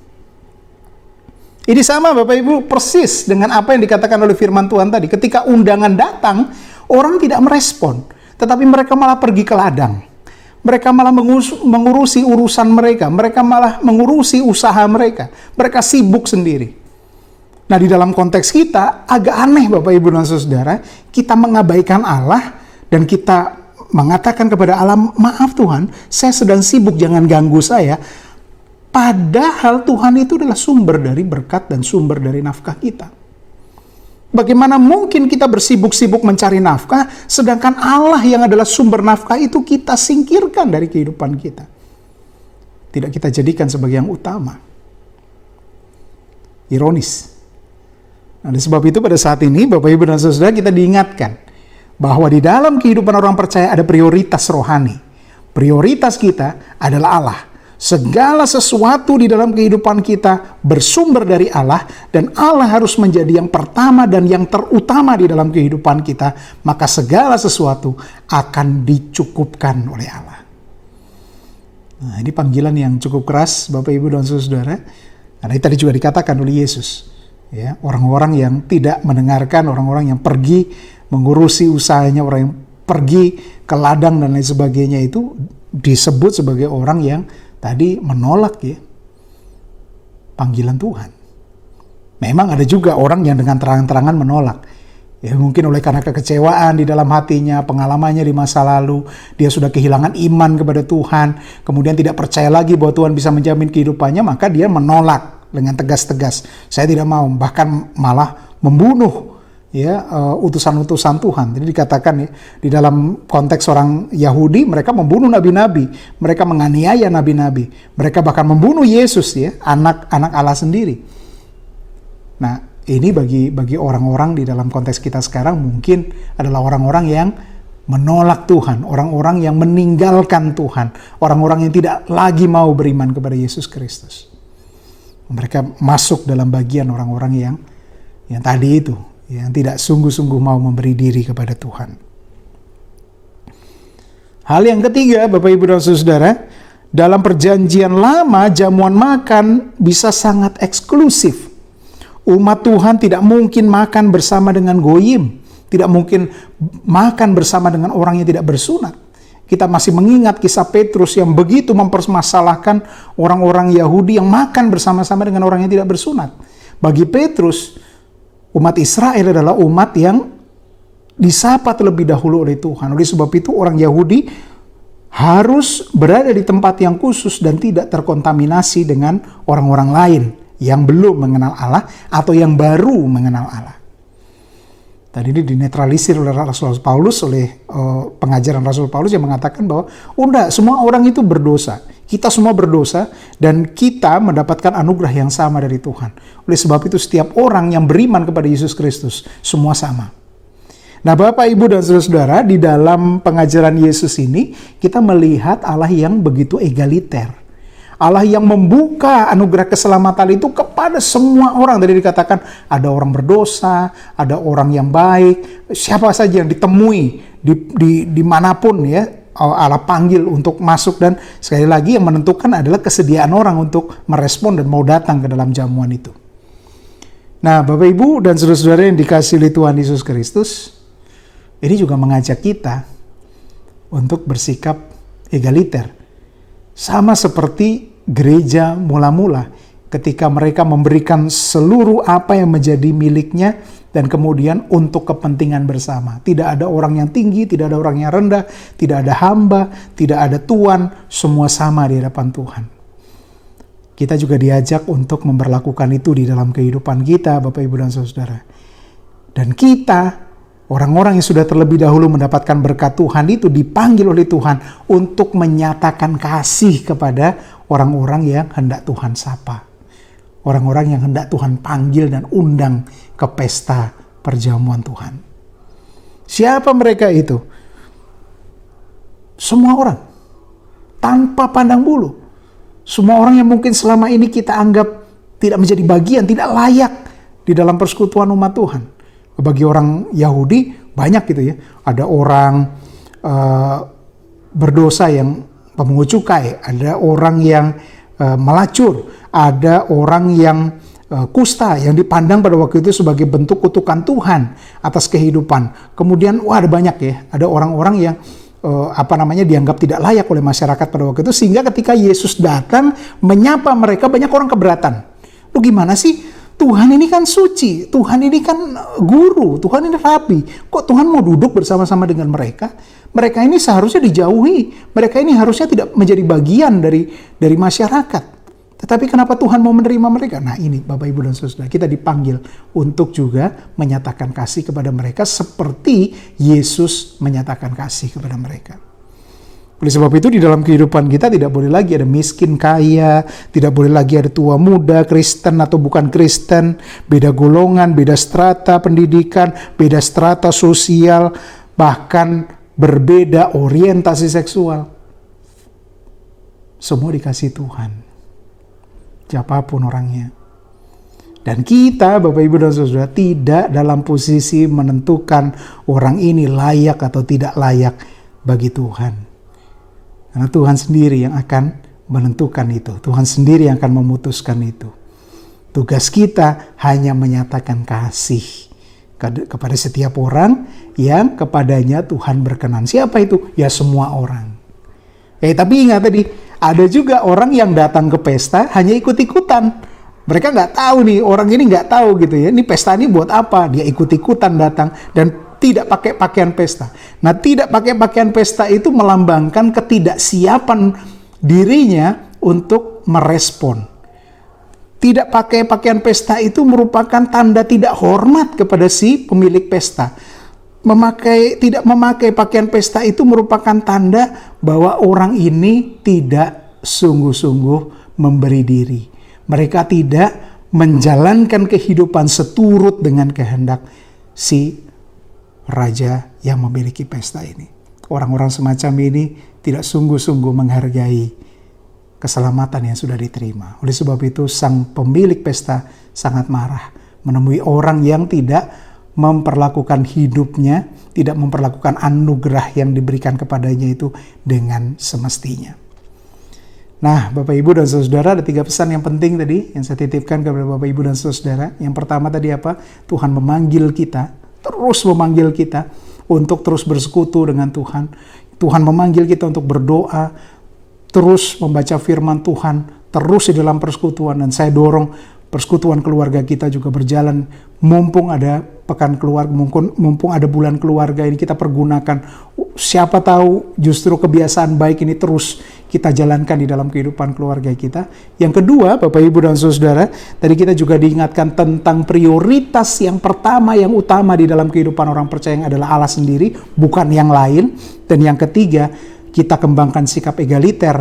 Ini sama Bapak Ibu persis dengan apa yang dikatakan oleh firman Tuhan tadi. Ketika undangan datang, orang tidak merespon. Tetapi mereka malah pergi ke ladang. Mereka malah mengurusi urusan mereka. Mereka malah mengurusi usaha mereka. Mereka sibuk sendiri. Nah, di dalam konteks kita, agak aneh Bapak Ibu dan Saudara. Kita mengabaikan Allah dan kita mengatakan kepada Allah, maaf Tuhan, saya sedang sibuk, jangan ganggu saya. Padahal Tuhan itu adalah sumber dari berkat dan sumber dari nafkah kita. Bagaimana mungkin kita bersibuk-sibuk mencari nafkah, sedangkan Allah yang adalah sumber nafkah itu kita singkirkan dari kehidupan kita. Tidak kita jadikan sebagai yang utama. Ironis. Nah, oleh sebab itu pada saat ini Bapak Ibu dan Saudara kita diingatkan bahwa di dalam kehidupan orang percaya ada prioritas rohani. Prioritas kita adalah Allah. Segala sesuatu di dalam kehidupan kita bersumber dari Allah dan Allah harus menjadi yang pertama dan yang terutama di dalam kehidupan kita, maka segala sesuatu akan dicukupkan oleh Allah. Nah, ini panggilan yang cukup keras Bapak Ibu dan Saudara. Karena tadi juga dikatakan oleh Yesus, ya, orang-orang yang tidak mendengarkan, orang-orang yang pergi mengurusi usahanya, orang yang pergi ke ladang dan lain sebagainya itu disebut sebagai orang yang tadi menolak ya panggilan Tuhan. Memang ada juga orang yang dengan terang-terangan menolak. Ya mungkin oleh karena kekecewaan di dalam hatinya, pengalamannya di masa lalu, dia sudah kehilangan iman kepada Tuhan, kemudian tidak percaya lagi bahwa Tuhan bisa menjamin kehidupannya, maka dia menolak dengan tegas-tegas. Saya tidak mau, bahkan malah membunuh ya utusan-utusan Tuhan. Jadi dikatakan ya, di dalam konteks orang Yahudi, mereka membunuh nabi-nabi, mereka menganiaya nabi-nabi, mereka bahkan membunuh Yesus ya, anak Allah sendiri. Nah, ini bagi orang-orang di dalam konteks kita sekarang mungkin adalah orang-orang yang menolak Tuhan, orang-orang yang meninggalkan Tuhan, orang-orang yang tidak lagi mau beriman kepada Yesus Kristus. Mereka masuk dalam bagian orang-orang yang tadi itu, yang tidak sungguh-sungguh mau memberi diri kepada Tuhan. Hal yang ketiga, Bapak Ibu dan Saudara, dalam perjanjian lama jamuan makan bisa sangat eksklusif. Umat Tuhan tidak mungkin makan bersama dengan goyim, tidak mungkin makan bersama dengan orang yang tidak bersunat. Kita masih mengingat kisah Petrus yang begitu mempermasalahkan orang-orang Yahudi yang makan bersama-sama dengan orang yang tidak bersunat. Bagi Petrus, umat Israel adalah umat yang disapa terlebih dahulu oleh Tuhan. Oleh sebab itu orang Yahudi harus berada di tempat yang khusus dan tidak terkontaminasi dengan orang-orang lain yang belum mengenal Allah atau yang baru mengenal Allah. Tadi ini dinetralisir oleh Rasul Paulus, oleh pengajaran Rasul Paulus yang mengatakan bahwa semua orang itu berdosa. Kita semua berdosa dan kita mendapatkan anugerah yang sama dari Tuhan. Oleh sebab itu setiap orang yang beriman kepada Yesus Kristus semua sama. Nah, Bapak, Ibu, dan Saudara-saudara, di dalam pengajaran Yesus ini kita melihat Allah yang begitu egaliter. Allah yang membuka anugerah keselamatan itu kepada semua orang. Tadi dikatakan ada orang berdosa, ada orang yang baik, siapa saja yang ditemui dimanapun ya, Allah panggil untuk masuk, dan sekali lagi yang menentukan adalah kesediaan orang untuk merespon dan mau datang ke dalam jamuan itu. Nah, Bapak, Ibu, dan saudara-saudara yang dikasihi oleh Tuhan Yesus Kristus, ini juga mengajak kita untuk bersikap egaliter. Sama seperti gereja mula-mula ketika mereka memberikan seluruh apa yang menjadi miliknya dan kemudian untuk kepentingan bersama. Tidak ada orang yang tinggi, tidak ada orang yang rendah, tidak ada hamba, tidak ada tuan, semua sama di hadapan Tuhan. Kita juga diajak untuk memperlakukan itu di dalam kehidupan kita, Bapak, Ibu, dan Saudara. Dan kita, orang-orang yang sudah terlebih dahulu mendapatkan berkat Tuhan itu dipanggil oleh Tuhan untuk menyatakan kasih kepada orang-orang yang hendak Tuhan sapa. orang-orang yang hendak Tuhan panggil dan undang ke pesta perjamuan Tuhan. Siapa mereka itu? Semua orang, tanpa pandang bulu. Semua orang yang mungkin selama ini kita anggap tidak menjadi bagian, tidak layak di dalam persekutuan umat Tuhan. Bagi orang Yahudi banyak gitu ya. Ada orang berdosa yang pemungut cukai, ada orang yang melacur, ada orang yang kusta yang dipandang pada waktu itu sebagai bentuk kutukan Tuhan atas kehidupan. Kemudian ada banyak ya, ada orang-orang yang dianggap tidak layak oleh masyarakat pada waktu itu, sehingga ketika Yesus datang menyapa mereka, banyak orang keberatan. Lu gimana sih? Tuhan ini kan suci, Tuhan ini kan guru, Tuhan ini rabi. Kok Tuhan mau duduk bersama-sama dengan mereka? Mereka ini seharusnya dijauhi. Mereka ini harusnya tidak menjadi bagian dari masyarakat. Tetapi kenapa Tuhan mau menerima mereka? Nah ini Bapak Ibu dan Saudara, kita dipanggil untuk juga menyatakan kasih kepada mereka seperti Yesus menyatakan kasih kepada mereka. Oleh sebab itu di dalam kehidupan kita tidak boleh lagi ada miskin kaya, tidak boleh lagi ada tua muda, Kristen atau bukan Kristen, beda golongan, beda strata pendidikan, beda strata sosial, bahkan berbeda orientasi seksual. Semua dikasih Tuhan, siapapun orangnya. Dan kita, Bapak Ibu dan Saudara, tidak dalam posisi menentukan orang ini layak atau tidak layak bagi Tuhan. Karena Tuhan sendiri yang akan menentukan itu. Tuhan sendiri yang akan memutuskan itu. Tugas kita hanya menyatakan kasih kepada setiap orang yang kepadanya Tuhan berkenan. Siapa itu? Ya semua orang. Tapi ingat tadi, ada juga orang yang datang ke pesta hanya ikut-ikutan. Mereka nggak tahu nih, orang ini nggak tahu gitu ya. Ini pesta ini buat apa? Dia ikut-ikutan datang dan tidak pakai pakaian pesta. Nah, tidak pakai pakaian pesta itu melambangkan ketidaksiapan dirinya untuk merespon. Tidak pakai pakaian pesta itu merupakan tanda tidak hormat kepada si pemilik pesta. Tidak memakai pakaian pesta itu merupakan tanda bahwa orang ini tidak sungguh-sungguh memberi diri. Mereka tidak menjalankan kehidupan seturut dengan kehendak si raja yang memiliki pesta ini. Orang-orang semacam ini tidak sungguh-sungguh menghargai keselamatan yang sudah diterima. Oleh sebab itu sang pemilik pesta sangat marah menemui orang yang tidak memperlakukan hidupnya, tidak memperlakukan anugerah yang diberikan kepadanya itu dengan semestinya. Nah, Bapak Ibu dan Saudara, ada 3 pesan yang penting tadi yang saya titipkan kepada Bapak Ibu dan Saudara. Yang pertama tadi apa? Tuhan memanggil kita, terus memanggil kita untuk terus bersekutu dengan Tuhan. Tuhan memanggil kita untuk berdoa, terus membaca firman Tuhan, terus di dalam persekutuan. Dan saya dorong persekutuan keluarga kita juga berjalan. Mumpung ada pekan keluarga, mumpung ada bulan keluarga ini kita pergunakan. Siapa tahu justru kebiasaan baik ini terus kita jalankan di dalam kehidupan keluarga kita. Yang kedua, Bapak Ibu dan Saudara, tadi kita juga diingatkan tentang prioritas yang pertama, yang utama di dalam kehidupan orang percaya yang adalah Allah sendiri, bukan yang lain. Dan yang ketiga, kita kembangkan sikap egaliter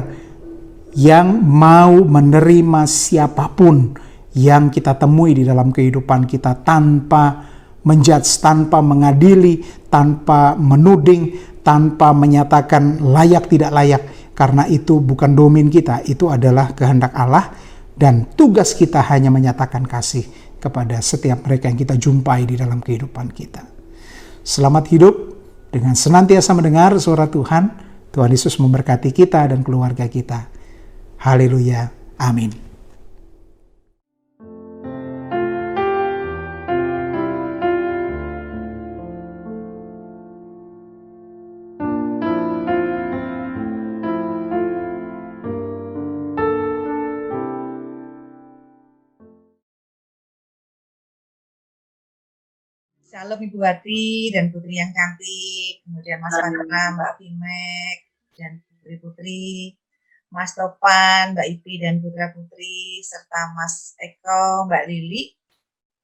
yang mau menerima siapapun yang kita temui di dalam kehidupan kita tanpa menjudge, tanpa mengadili, tanpa menuding, tanpa menyatakan layak tidak layak. Karena itu bukan domain kita, itu adalah kehendak Allah, dan tugas kita hanya menyatakan kasih kepada setiap mereka yang kita jumpai di dalam kehidupan kita. Selamat hidup dengan senantiasa mendengar suara Tuhan. Tuhan Yesus memberkati kita dan keluarga kita. Haleluya. Amin. Shalom Ibu Wati dan Putri yang cantik, kemudian Mas Patra, Mbak Pimek, dan Putri-Putri, Mas Topan, Mbak Ipi dan Putra-Putri, serta Mas Eko, Mbak Lili,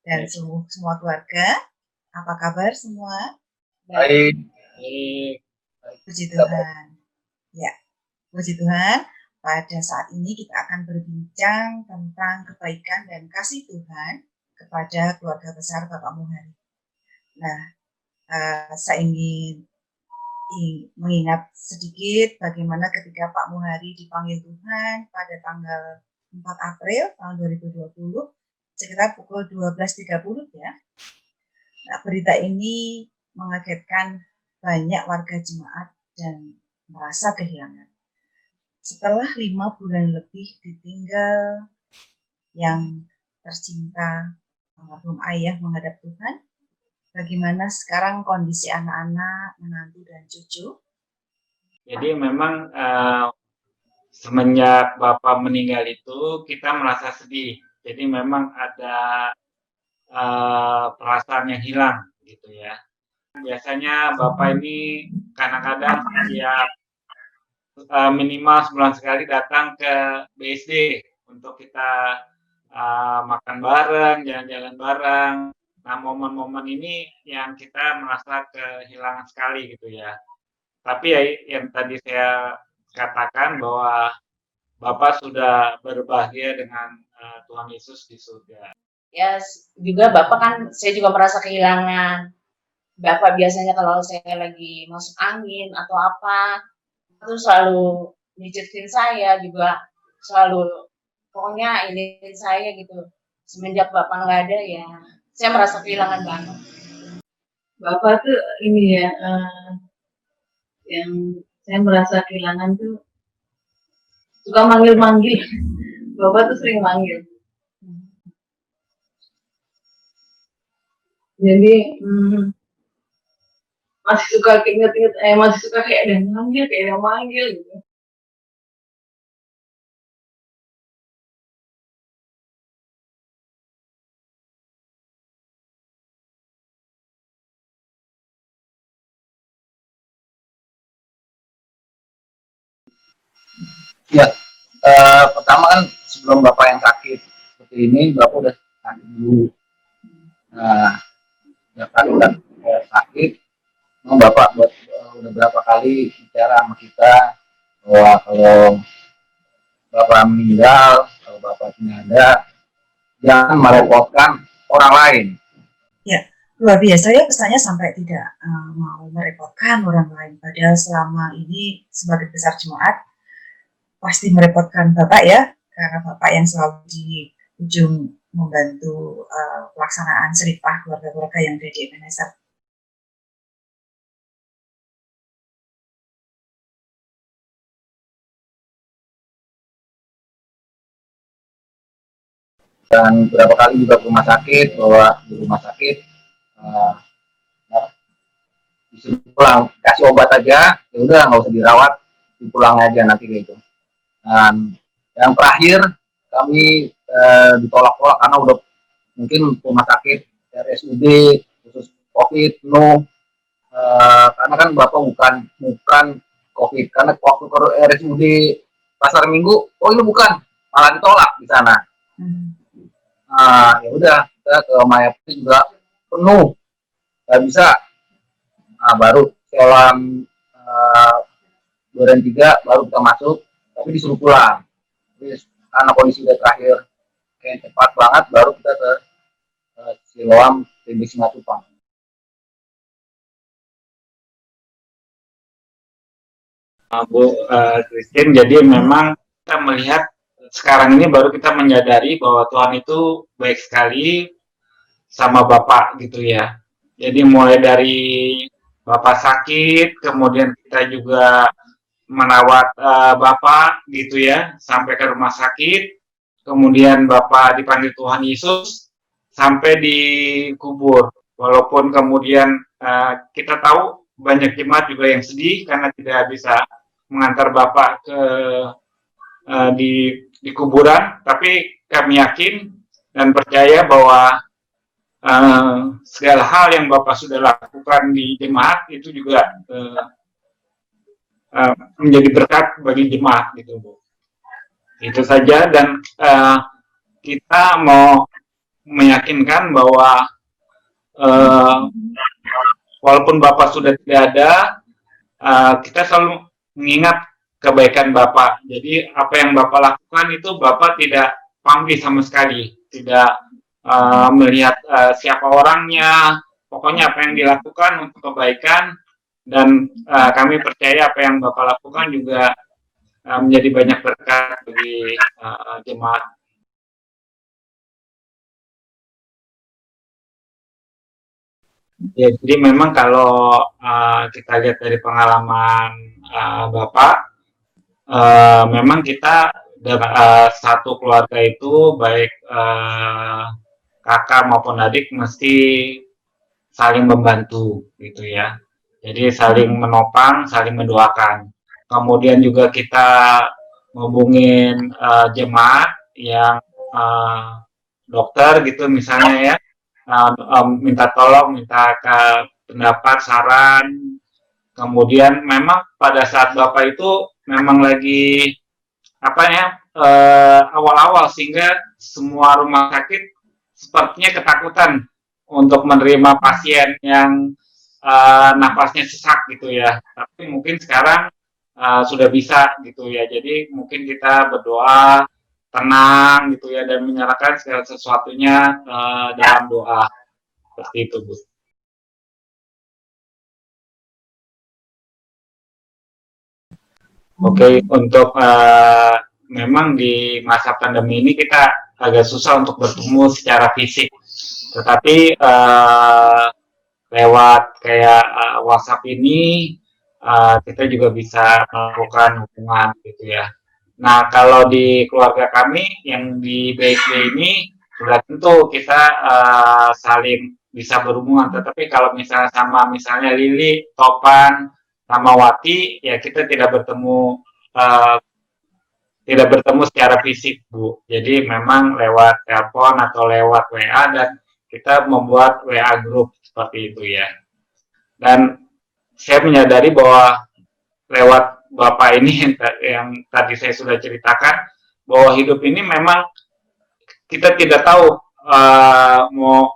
dan semua keluarga. Apa kabar semua? Baik. Puji Tuhan. Ya, puji Tuhan. pada saat ini kita akan berbincang tentang kebaikan dan kasih Tuhan kepada keluarga besar Bapak Muhari. Nah, saya ingin mengingat sedikit bagaimana ketika Pak Muhari dipanggil Tuhan pada tanggal 4 April tahun 2020 sekitar pukul 12.30 ya. Nah, berita ini mengagetkan banyak warga jemaat dan merasa kehilangan. Setelah 5 bulan lebih ditinggal yang tercinta almarhum ayah menghadap Tuhan, bagaimana sekarang kondisi anak-anak, menantu dan cucu? Jadi memang semenjak Bapak meninggal itu kita merasa sedih. Jadi memang ada perasaan yang hilang gitu ya. Biasanya Bapak ini kadang-kadang setiap minimal sebulan sekali datang ke BSD untuk kita makan bareng, jalan-jalan bareng. Nah, momen-momen ini yang kita merasa kehilangan sekali gitu ya. Tapi ya yang tadi saya katakan bahwa Bapak sudah berbahagia dengan Tuhan Yesus di surga. Ya juga Bapak kan saya juga merasa kehilangan. Bapak biasanya kalau saya lagi masuk angin atau apa, itu selalu mijitin saya juga, selalu pokoknya ini saya gitu. Semenjak Bapak nggak ada ya, saya merasa kehilangan banget. Bapak tuh ini ya, yang saya merasa kehilangan tuh suka manggil-manggil. Bapak tuh sering manggil. Jadi masih suka inget-inget, masih suka kayak ada manggil gitu. Ya, pertama kan sebelum Bapak yang sakit seperti ini, Bapak udah sakit dulu. Nah, udah sakit, memang Bapak udah berapa kali bicara sama kita bahwa kalau Bapak meninggal, kalau Bapak tidak ada, jangan merepotkan orang lain. Ya, luar biasa ya pesannya sampai tidak mau merepotkan orang lain. Padahal selama ini sebagai besar jemaat pasti merepotkan Bapak ya, karena Bapak yang selalu di ujung membantu pelaksanaan seripah keluarga-keluarga yang ada di Ebenezer. Dan beberapa kali juga ke rumah sakit, bahwa di rumah sakit disuruh pulang, kasih obat aja, ya udah nggak usah dirawat, pulang aja nanti gitu. Dan yang terakhir kami ditolak-tolak karena udah mungkin rumah sakit RSUD khusus COVID penuh, karena kan Bapak bukan COVID, karena waktu ke RSUD Pasar Minggu, oh ini bukan, malah ditolak di sana. Ya udah, kita ke Mayapti juga penuh, nggak bisa. Nah, baru selang 2 dan 3 baru kita masuk, tapi disuruh pulang. Jadi, karena kondisi udah terakhir kayak cepat banget, baru kita ke Siloam TB Simatupang. Bu Christine, jadi memang kita melihat sekarang ini baru kita menyadari bahwa Tuhan itu baik sekali sama Bapak gitu ya. Jadi mulai dari Bapak sakit, kemudian kita juga merawat Bapak gitu ya, sampai ke rumah sakit, kemudian Bapak dipanggil Tuhan Yesus, sampai dikubur. Walaupun kemudian kita tahu banyak jemaat juga yang sedih karena tidak bisa mengantar Bapak ke di kuburan, tapi kami yakin dan percaya bahwa segala hal yang Bapak sudah lakukan di jemaat itu juga menjadi berkat bagi jemaat gitu Bu. Itu saja, dan kita mau meyakinkan bahwa walaupun Bapak sudah tidak ada, kita selalu mengingat kebaikan Bapak. Jadi apa yang Bapak lakukan itu Bapak tidak pamrih sama sekali, tidak melihat siapa orangnya, pokoknya apa yang dilakukan untuk kebaikan, dan kami percaya apa yang Bapak lakukan juga menjadi banyak berkat bagi jemaat. Ya, jadi memang kalau kita lihat dari pengalaman Bapak, memang kita satu keluarga itu baik kakak maupun adik mesti saling membantu gitu ya. Jadi saling menopang, saling mendoakan. Kemudian juga kita ngubungin jemaat yang dokter gitu misalnya ya, minta tolong, minta ke pendapat, saran. Kemudian memang pada saat Bapak itu memang lagi apa ya, awal-awal, sehingga semua rumah sakit sepertinya ketakutan untuk menerima pasien yang nafasnya sesak gitu ya. Tapi mungkin sekarang sudah bisa gitu ya. Jadi mungkin kita berdoa tenang gitu ya, dan menyerahkan segala sesuatunya dalam doa, seperti itu, Bu. Oke, untuk memang di masa pandemi ini kita agak susah untuk bertemu secara fisik, tetapi lewat kayak WhatsApp ini kita juga bisa melakukan hubungan gitu ya. Nah, kalau di keluarga kami yang di BSD ini sudah tentu kita saling bisa berhubungan, tetapi kalau misalnya Lili, Topan, sama Wati, ya kita tidak bertemu secara fisik, Bu. Jadi memang lewat telepon atau lewat WA, dan kita membuat WA group seperti itu ya. Dan saya menyadari bahwa lewat Bapak ini yang tadi saya sudah ceritakan, bahwa hidup ini memang kita tidak tahu mau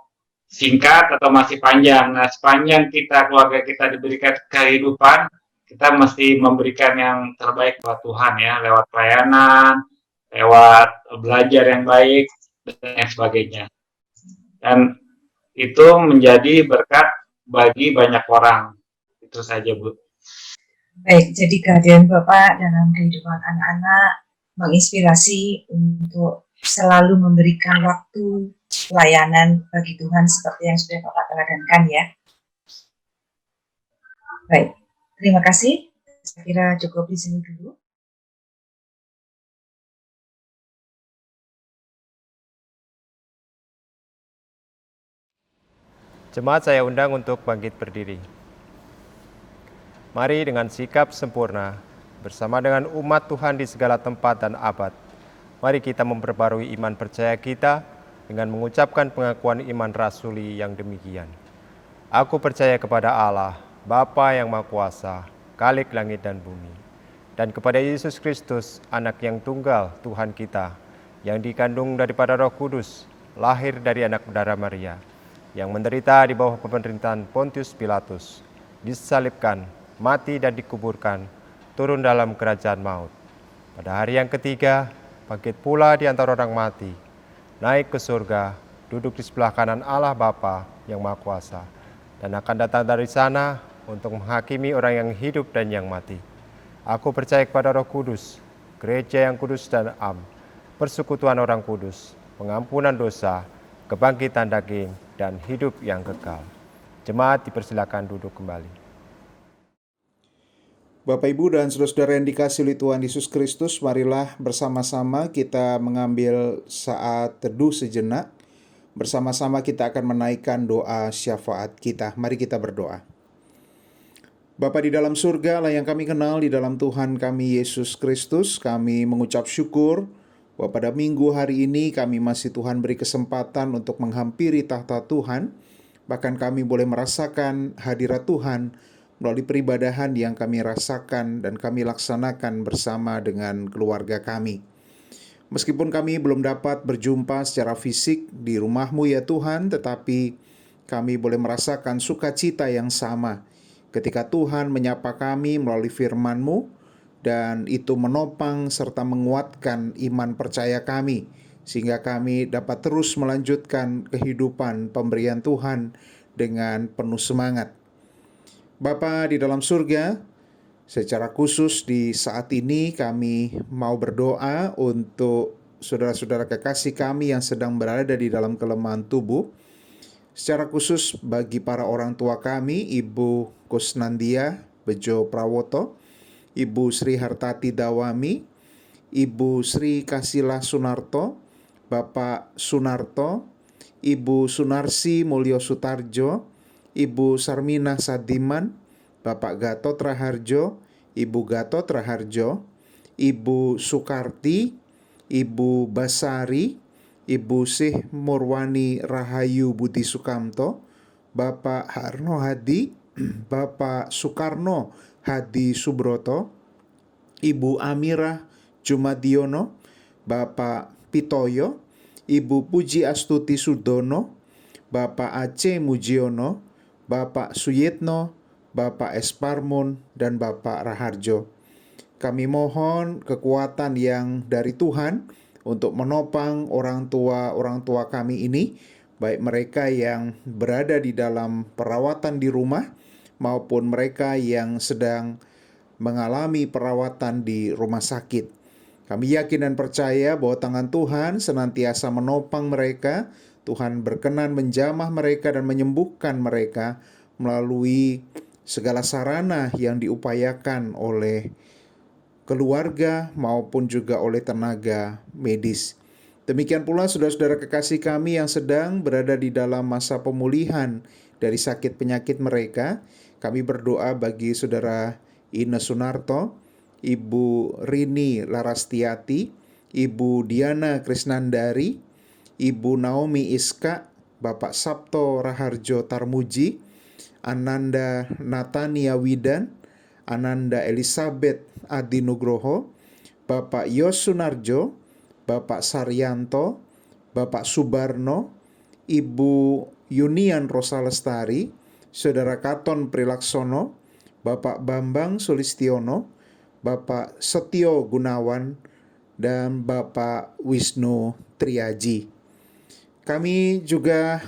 singkat atau masih panjang. Nah, sepanjang keluarga kita diberikan kehidupan, kita mesti memberikan yang terbaik buat Tuhan ya, lewat pelayanan, lewat belajar yang baik, dan sebagainya. Dan itu menjadi berkat bagi banyak orang. Itu saja, Bu. Baik, jadi kehadiran Bapak dalam kehidupan anak-anak menginspirasi untuk selalu memberikan waktu pelayanan bagi Tuhan seperti yang sudah Bapak teladankan ya. Baik, terima kasih. Saya kira cukup di sini dulu. Jemaat saya undang untuk bangkit berdiri. Mari dengan sikap sempurna, bersama dengan umat Tuhan di segala tempat dan abad, mari kita memperbarui iman percaya kita dengan mengucapkan pengakuan iman rasuli yang demikian. Aku percaya kepada Allah, Bapa yang Maha Kuasa, Khalik langit dan bumi, dan kepada Yesus Kristus, Anak yang tunggal Tuhan kita, yang dikandung daripada Roh Kudus, lahir dari anak darah Maria, yang menderita di bawah pemerintahan Pontius Pilatus, disalibkan, mati dan dikuburkan, turun dalam kerajaan maut. Pada hari yang ketiga, bangkit pula di antara orang mati, naik ke surga, duduk di sebelah kanan Allah Bapa yang Maha Kuasa, dan akan datang dari sana untuk menghakimi orang yang hidup dan yang mati. Aku percaya kepada Roh Kudus, gereja yang kudus dan am, persekutuan orang kudus, pengampunan dosa, kebangkitan daging, dan hidup yang kekal. Jemaat dipersilakan duduk kembali. Bapak, Ibu, dan saudara-saudara yang dikasihi oleh Tuhan Yesus Kristus, marilah bersama-sama kita mengambil saat teduh sejenak. Bersama-sama kita akan menaikkan doa syafaat kita. Mari kita berdoa. Bapa di dalam surga, Allah yang kami kenal, di dalam Tuhan kami Yesus Kristus, kami mengucap syukur bahwa pada minggu hari ini kami masih Tuhan beri kesempatan untuk menghampiri tahta Tuhan. Bahkan kami boleh merasakan hadirat Tuhan melalui peribadahan yang kami rasakan dan kami laksanakan bersama dengan keluarga kami. Meskipun kami belum dapat berjumpa secara fisik di rumah-Mu ya Tuhan, tetapi kami boleh merasakan sukacita yang sama ketika Tuhan menyapa kami melalui firman-Mu, dan itu menopang serta menguatkan iman percaya kami, sehingga kami dapat terus melanjutkan kehidupan pemberian Tuhan dengan penuh semangat. Bapa di dalam surga, secara khusus di saat ini kami mau berdoa untuk saudara-saudara kekasih kami yang sedang berada di dalam kelemahan tubuh. Secara khusus bagi para orang tua kami, Ibu Kusnandia Bejo Prawoto, Ibu Sri Hartati Dawami, Ibu Sri Kasila Sunarto, Bapak Sunarto, Ibu Sunarsi Mulyo Sutarjo, Ibu Sarmina Sadiman, Bapak Gatot Raharjo, Ibu Gatot Raharjo, Ibu Sukarti, Ibu Basari, Ibu Sih Murwani Rahayu Budi Sukamto, Bapak Harno Hadi, Bapak Soekarno Hadi Subroto, Ibu Amirah Jumadiono, Bapak Pitoyo, Ibu Puji Astuti Sudono, Bapak Aceh Mujiono, Bapak Suyitno, Bapak Esparmun, dan Bapak Raharjo. Kami mohon kekuatan yang dari Tuhan untuk menopang orang tua kami ini, baik mereka yang berada di dalam perawatan di rumah maupun mereka yang sedang mengalami perawatan di rumah sakit. Kami yakin dan percaya bahwa tangan Tuhan senantiasa menopang mereka. Tuhan berkenan menjamah mereka dan menyembuhkan mereka melalui segala sarana yang diupayakan oleh keluarga maupun juga oleh tenaga medis. Demikian pula saudara-saudara kekasih kami yang sedang berada di dalam masa pemulihan dari sakit penyakit mereka. Kami berdoa bagi saudara Ine Sunarto, Ibu Rini Larastiati, Ibu Diana Krisnandari, Ibu Naomi Iska, Bapak Sabto Raharjo Tarmuji, Ananda Natania Widan, Ananda Elizabeth Adi Nugroho, Bapak Yos Sunarjo, Bapak Saryanto, Bapak Subarno, Ibu Yunian Rosa Lestari, Saudara Katon Prilaksono, Bapak Bambang Sulistiono, Bapak Setio Gunawan, dan Bapak Wisnu Triaji. Kami juga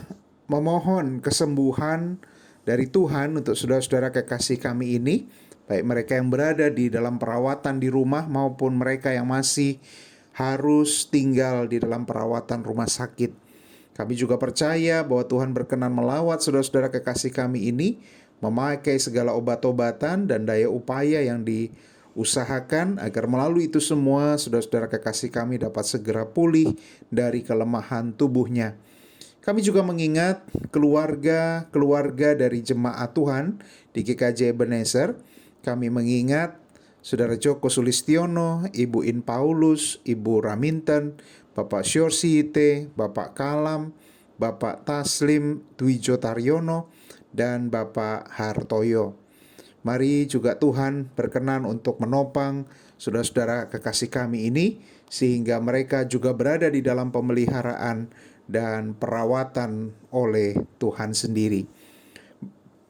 memohon kesembuhan dari Tuhan untuk saudara-saudara kekasih kami ini, baik mereka yang berada di dalam perawatan di rumah maupun mereka yang masih harus tinggal di dalam perawatan rumah sakit. Kami juga percaya bahwa Tuhan berkenan melawat saudara-saudara kekasih kami ini, memakai segala obat-obatan dan daya upaya yang diusahakan agar melalui itu semua saudara-saudara kekasih kami dapat segera pulih dari kelemahan tubuhnya. Kami juga mengingat keluarga dari jemaat Tuhan di GKJ Ebenezer. Kami mengingat Saudara Joko Sulistiono, Ibu In Paulus, Ibu Raminten, Bapak Syorsite, Bapak Kalam, Bapak Taslim Dwijo Taryono, dan Bapak Hartoyo. Mari juga Tuhan berkenan untuk menopang saudara-saudara kekasih kami ini, sehingga mereka juga berada di dalam pemeliharaan dan perawatan oleh Tuhan sendiri.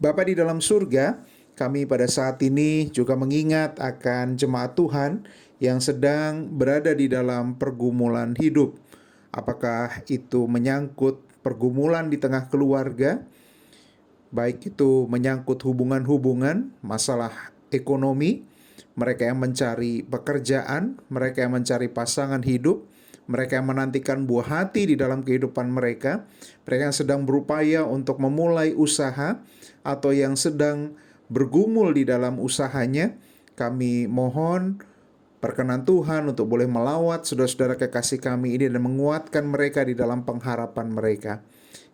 Bapa di dalam surga, kami pada saat ini juga mengingat akan jemaat Tuhan yang sedang berada di dalam pergumulan hidup. Apakah itu menyangkut pergumulan di tengah keluarga, baik itu menyangkut hubungan-hubungan, masalah ekonomi, mereka yang mencari pekerjaan, mereka yang mencari pasangan hidup, mereka yang menantikan buah hati di dalam kehidupan mereka, mereka yang sedang berupaya untuk memulai usaha atau yang sedang bergumul di dalam usahanya. Kami mohon perkenan Tuhan untuk boleh melawat saudara-saudara kekasih kami ini dan menguatkan mereka di dalam pengharapan mereka.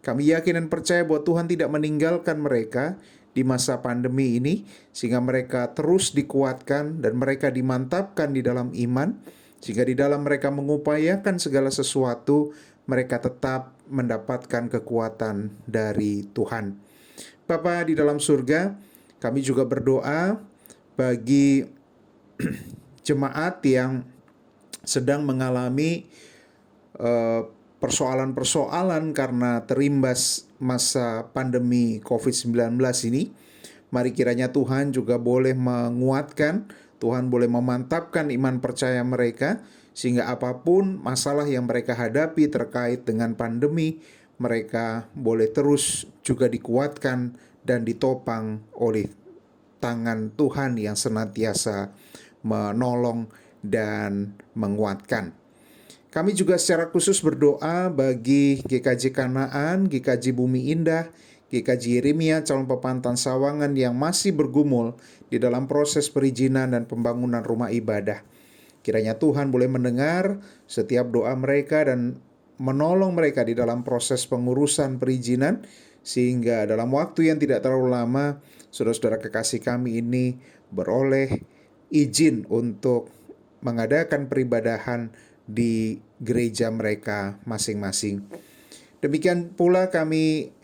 Kami yakin dan percaya bahwa Tuhan tidak meninggalkan mereka di masa pandemi ini, sehingga mereka terus dikuatkan dan mereka dimantapkan di dalam iman, sehingga di dalam mereka mengupayakan segala sesuatu, mereka tetap mendapatkan kekuatan dari Tuhan. Bapa di dalam surga, kami juga berdoa bagi jemaat yang sedang mengalami persoalan-persoalan karena terimbas masa pandemi COVID-19 ini, Mari kiranya Tuhan juga boleh menguatkan, Tuhan boleh memantapkan iman percaya mereka, sehingga apapun masalah yang mereka hadapi terkait dengan pandemi, mereka boleh terus juga dikuatkan dan ditopang oleh tangan Tuhan yang senantiasa menolong dan menguatkan. Kami juga secara khusus berdoa bagi GKJ Kanaan, GKJ Bumi Indah, GKJ Yeremia, calon pepantan Sawangan yang masih bergumul di dalam proses perizinan dan pembangunan rumah ibadah. Kiranya Tuhan boleh mendengar setiap doa mereka dan menolong mereka di dalam proses pengurusan perizinan, sehingga dalam waktu yang tidak terlalu lama, saudara-saudara kekasih kami ini beroleh izin untuk mengadakan peribadahan di gereja mereka masing-masing. Demikian pula kami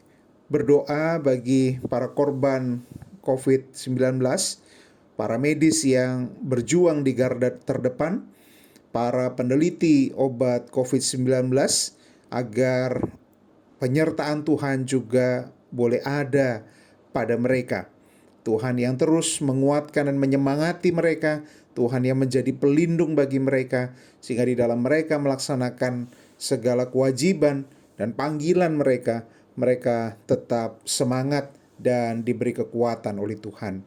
berdoa bagi para korban COVID-19, para medis yang berjuang di garda terdepan, para peneliti obat COVID-19, agar penyertaan Tuhan juga boleh ada pada mereka. Tuhan yang terus menguatkan dan menyemangati mereka, Tuhan yang menjadi pelindung bagi mereka, sehingga di dalam mereka melaksanakan segala kewajiban dan panggilan mereka, mereka tetap semangat dan diberi kekuatan oleh Tuhan.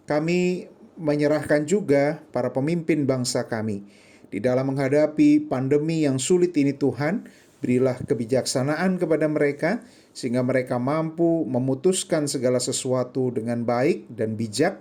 Kami menyerahkan juga para pemimpin bangsa kami. Di dalam menghadapi pandemi yang sulit ini Tuhan, berilah kebijaksanaan kepada mereka, sehingga mereka mampu memutuskan segala sesuatu dengan baik dan bijak,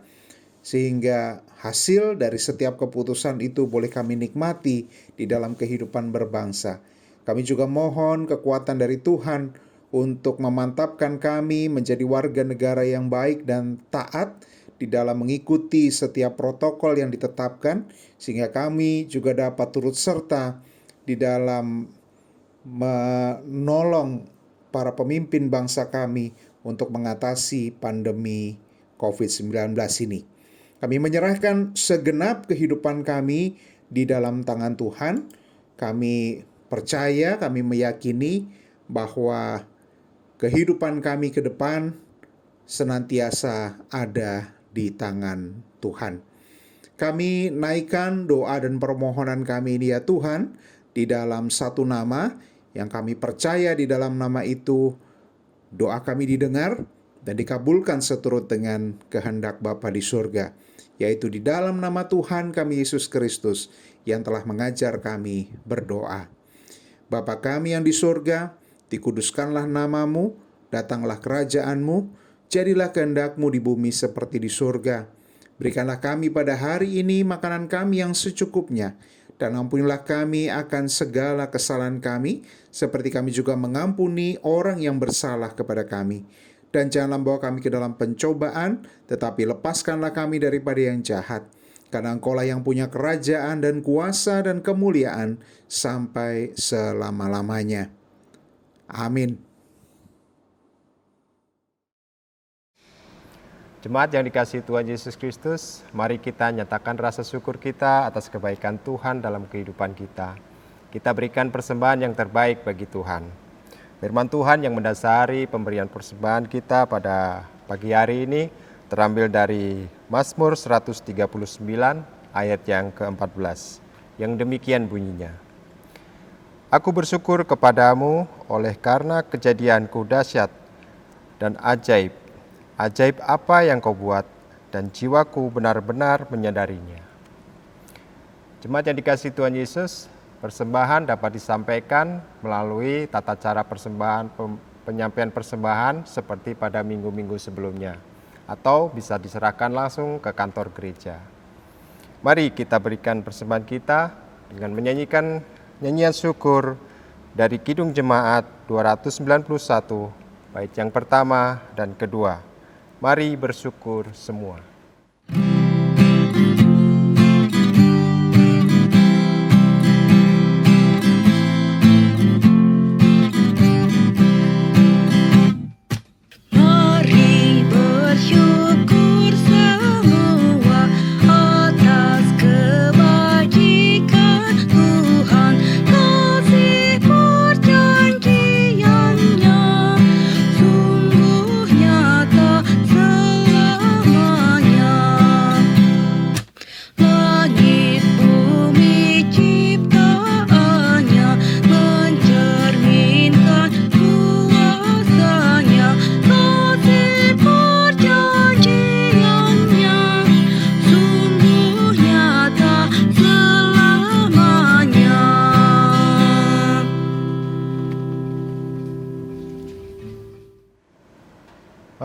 sehingga hasil dari setiap keputusan itu boleh kami nikmati di dalam kehidupan berbangsa. Kami juga mohon kekuatan dari Tuhan untuk memantapkan kami menjadi warga negara yang baik dan taat di dalam mengikuti setiap protokol yang ditetapkan, sehingga kami juga dapat turut serta di dalam menolong para pemimpin bangsa kami untuk mengatasi pandemi COVID-19 ini. Kami menyerahkan segenap kehidupan kami di dalam tangan Tuhan. Kami percaya, kami meyakini bahwa kehidupan kami ke depan senantiasa ada di tangan Tuhan. Kami naikkan doa dan permohonan kami ini ya Tuhan, di dalam satu nama yang kami percaya di dalam nama itu doa kami didengar dan dikabulkan seturut dengan kehendak Bapa di surga, yaitu di dalam nama Tuhan kami Yesus Kristus yang telah mengajar kami berdoa. Bapa kami yang di surga, dikuduskanlah namamu, datanglah kerajaanmu, jadilah kehendak-Mu di bumi seperti di surga. Berikanlah kami pada hari ini makanan kami yang secukupnya, dan ampunilah kami akan segala kesalahan kami, seperti kami juga mengampuni orang yang bersalah kepada kami. Dan janganlah bawa kami ke dalam pencobaan, tetapi lepaskanlah kami daripada yang jahat. Karena Engkau-lah yang punya kerajaan dan kuasa dan kemuliaan sampai selama-lamanya. Amin. Jemaat yang dikasihi Tuhan Yesus Kristus, mari kita nyatakan rasa syukur kita atas kebaikan Tuhan dalam kehidupan kita. Kita berikan persembahan yang terbaik bagi Tuhan. Firman Tuhan yang mendasari pemberian persembahan kita pada pagi hari ini terambil dari Mazmur 139 ayat yang ke-14, yang demikian bunyinya. Aku bersyukur kepadamu oleh karena kejadianku dahsyat dan ajaib. Ajaib apa yang kau buat, dan jiwaku benar-benar menyadarinya. Jemaat yang dikasihi Tuhan Yesus, persembahan dapat disampaikan melalui tata cara persembahan, penyampaian persembahan seperti pada minggu-minggu sebelumnya, atau bisa diserahkan langsung ke kantor gereja. Mari kita berikan persembahan kita dengan menyanyikan nyanyian syukur dari Kidung Jemaat 291, bait yang pertama dan kedua. Mari bersyukur semua. Mari bersyukur semua atas kebajikan Tuhan, kasih perjanjiannya sungguh nyata selamanya.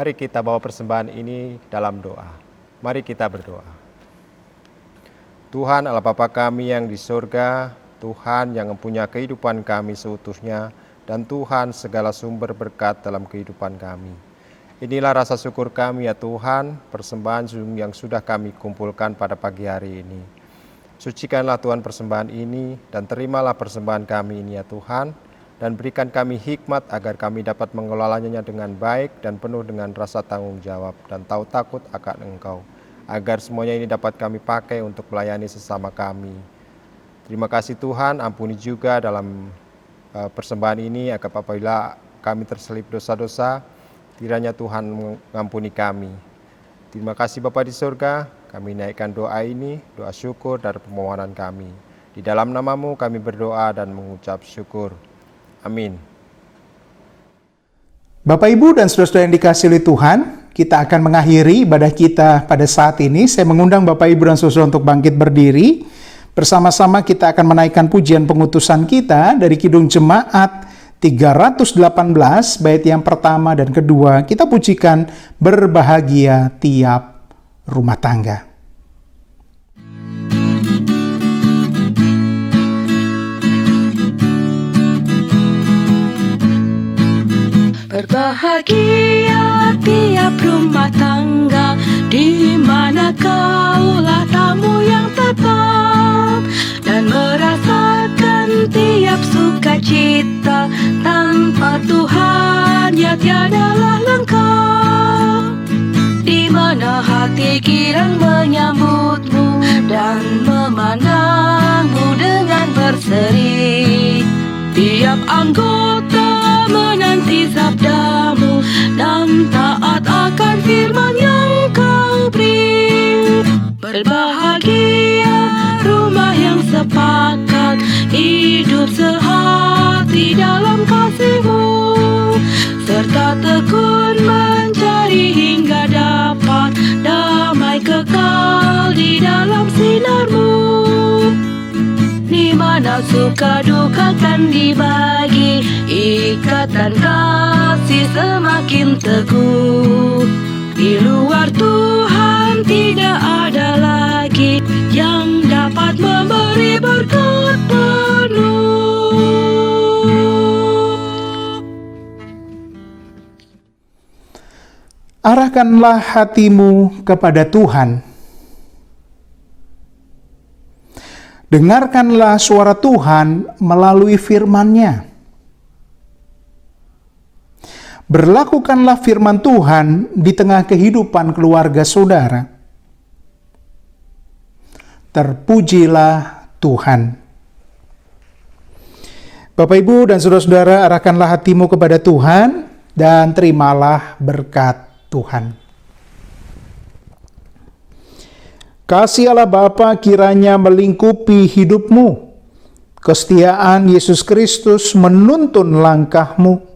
Mari kita bawa persembahan ini dalam doa. Mari kita berdoa. Tuhan Allah Bapa kami yang di surga, Tuhan yang mempunyai kehidupan kami seutuhnya, dan Tuhan segala sumber berkat dalam kehidupan kami. Inilah rasa syukur kami ya Tuhan, persembahan yang sudah kami kumpulkan pada pagi hari ini. Sucikanlah Tuhan persembahan ini, dan terimalah persembahan kami ini ya Tuhan, dan berikan kami hikmat agar kami dapat mengelolanya dengan baik dan penuh dengan rasa tanggung jawab dan tahu takut akan Engkau, agar semuanya ini dapat kami pakai untuk melayani sesama kami. Terima kasih Tuhan, ampuni juga dalam persembahan ini agar apabila kami terselip dosa-dosa, kiranya Tuhan mengampuni kami. Terima kasih Bapa di surga, kami naikkan doa ini, doa syukur dan permohonan kami. Di dalam nama-Mu kami berdoa dan mengucap syukur. Amin. Bapak, Ibu, dan saudara-saudara yang dikasihi oleh Tuhan, kita akan mengakhiri ibadah kita pada saat ini. Saya mengundang Bapak, Ibu, dan saudara untuk bangkit berdiri. Bersama-sama kita akan menaikkan pujian pengutusan kita dari Kidung Jemaat 318, bait yang pertama dan kedua. Kita pujikan berbahagia tiap rumah tangga. Berbahagia tiap rumah tangga, di mana kaulah tamu yang tetap, dan merasakan tiap sukacita. Tanpa Tuhan ya tiadalah lengkap, di mana hati girang menyambutmu dan memandangmu dengan berseri. Tiap anggota menanti sabdamu dan taat akan firman yang kau beri. Berbahagia rumah yang sepakat, hidup sehati dalam kasih-Mu, serta tekun mencari hingga dapat damai kekal di dalam sinar-Mu. Di mana suka duka kan dibagi, ikatan kasih semakin teguh. Di luar Tuhan tidak ada lagi yang dapat memberi berkat penuh. Arahkanlah hatimu kepada Tuhan. Dengarkanlah suara Tuhan melalui firman-Nya. Berlakukanlah firman Tuhan di tengah kehidupan keluarga saudara. Terpujilah Tuhan. Bapak, Ibu, dan saudara-saudara, arahkanlah hatimu kepada Tuhan dan terimalah berkat Tuhan. Kasih Allah Bapa kiranya melingkupi hidupmu. Kesetiaan Yesus Kristus menuntun langkahmu.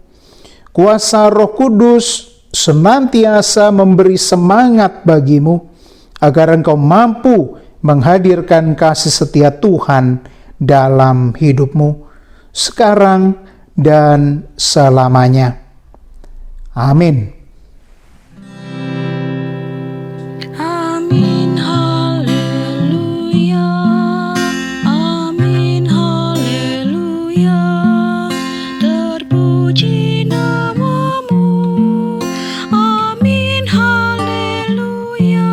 Kuasa Roh Kudus senantiasa memberi semangat bagimu, agar engkau mampu menghadirkan kasih setia Tuhan dalam hidupmu, sekarang dan selamanya. Amin. Amin, haleluya. Amin, haleluya. Terpuji namamu. Amin, haleluya.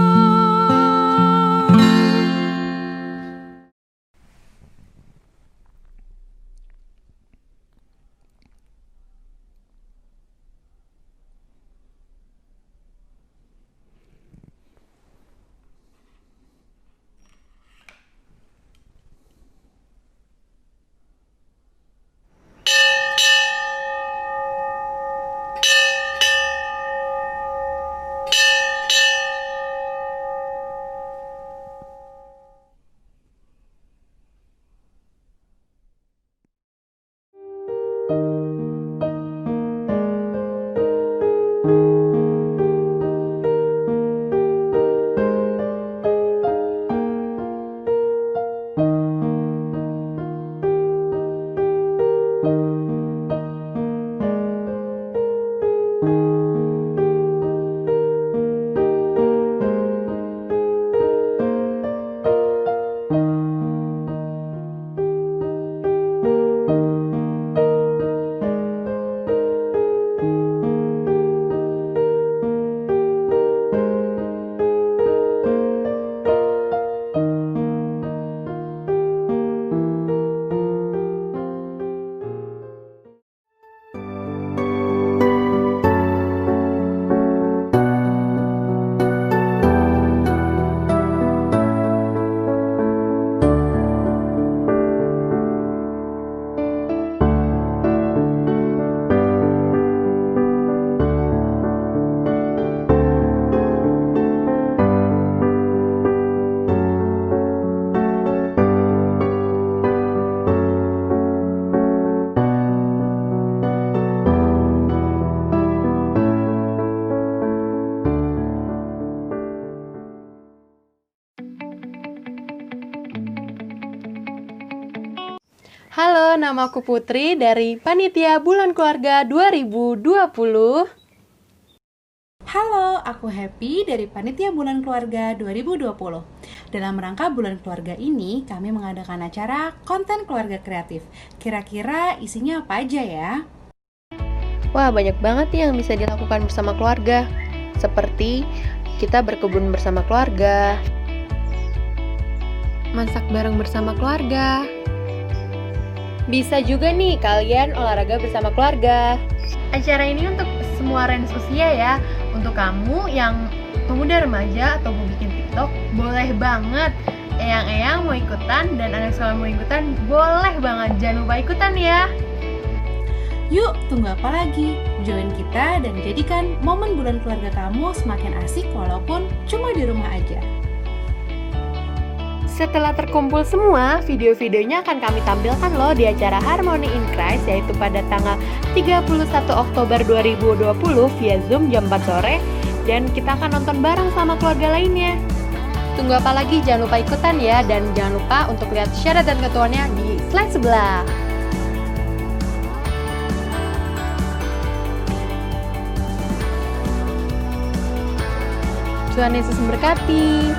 Halo, nama aku Putri dari Panitia Bulan Keluarga 2020. Halo, aku Happy dari Panitia Bulan Keluarga 2020. Dalam rangka Bulan Keluarga ini, kami mengadakan acara konten keluarga kreatif. Kira-kira isinya apa aja ya? Wah, banyak banget yang bisa dilakukan bersama keluarga. Seperti kita berkebun bersama keluarga, masak bareng bersama keluarga. Bisa juga nih kalian olahraga bersama keluarga. Acara ini untuk semua range usia ya. Untuk kamu yang pemuda remaja atau mau bikin TikTok, boleh banget. Eyang-eyang mau ikutan dan anak sekolah mau ikutan, boleh banget. Jangan lupa ikutan ya. Yuk, tunggu apa lagi? Join kita dan jadikan momen bulan keluarga kamu semakin asik walaupun cuma di rumah aja. Setelah terkumpul semua, video-videonya akan kami tampilkan loh di acara Harmony in Christ, yaitu pada tanggal 31 Oktober 2020 via Zoom jam 4 sore, dan kita akan nonton bareng sama keluarga lainnya. Tunggu apa lagi? Jangan lupa ikutan ya, dan jangan lupa untuk lihat syarat dan ketentuannya di slide sebelah. Tuhan Yesus memberkati.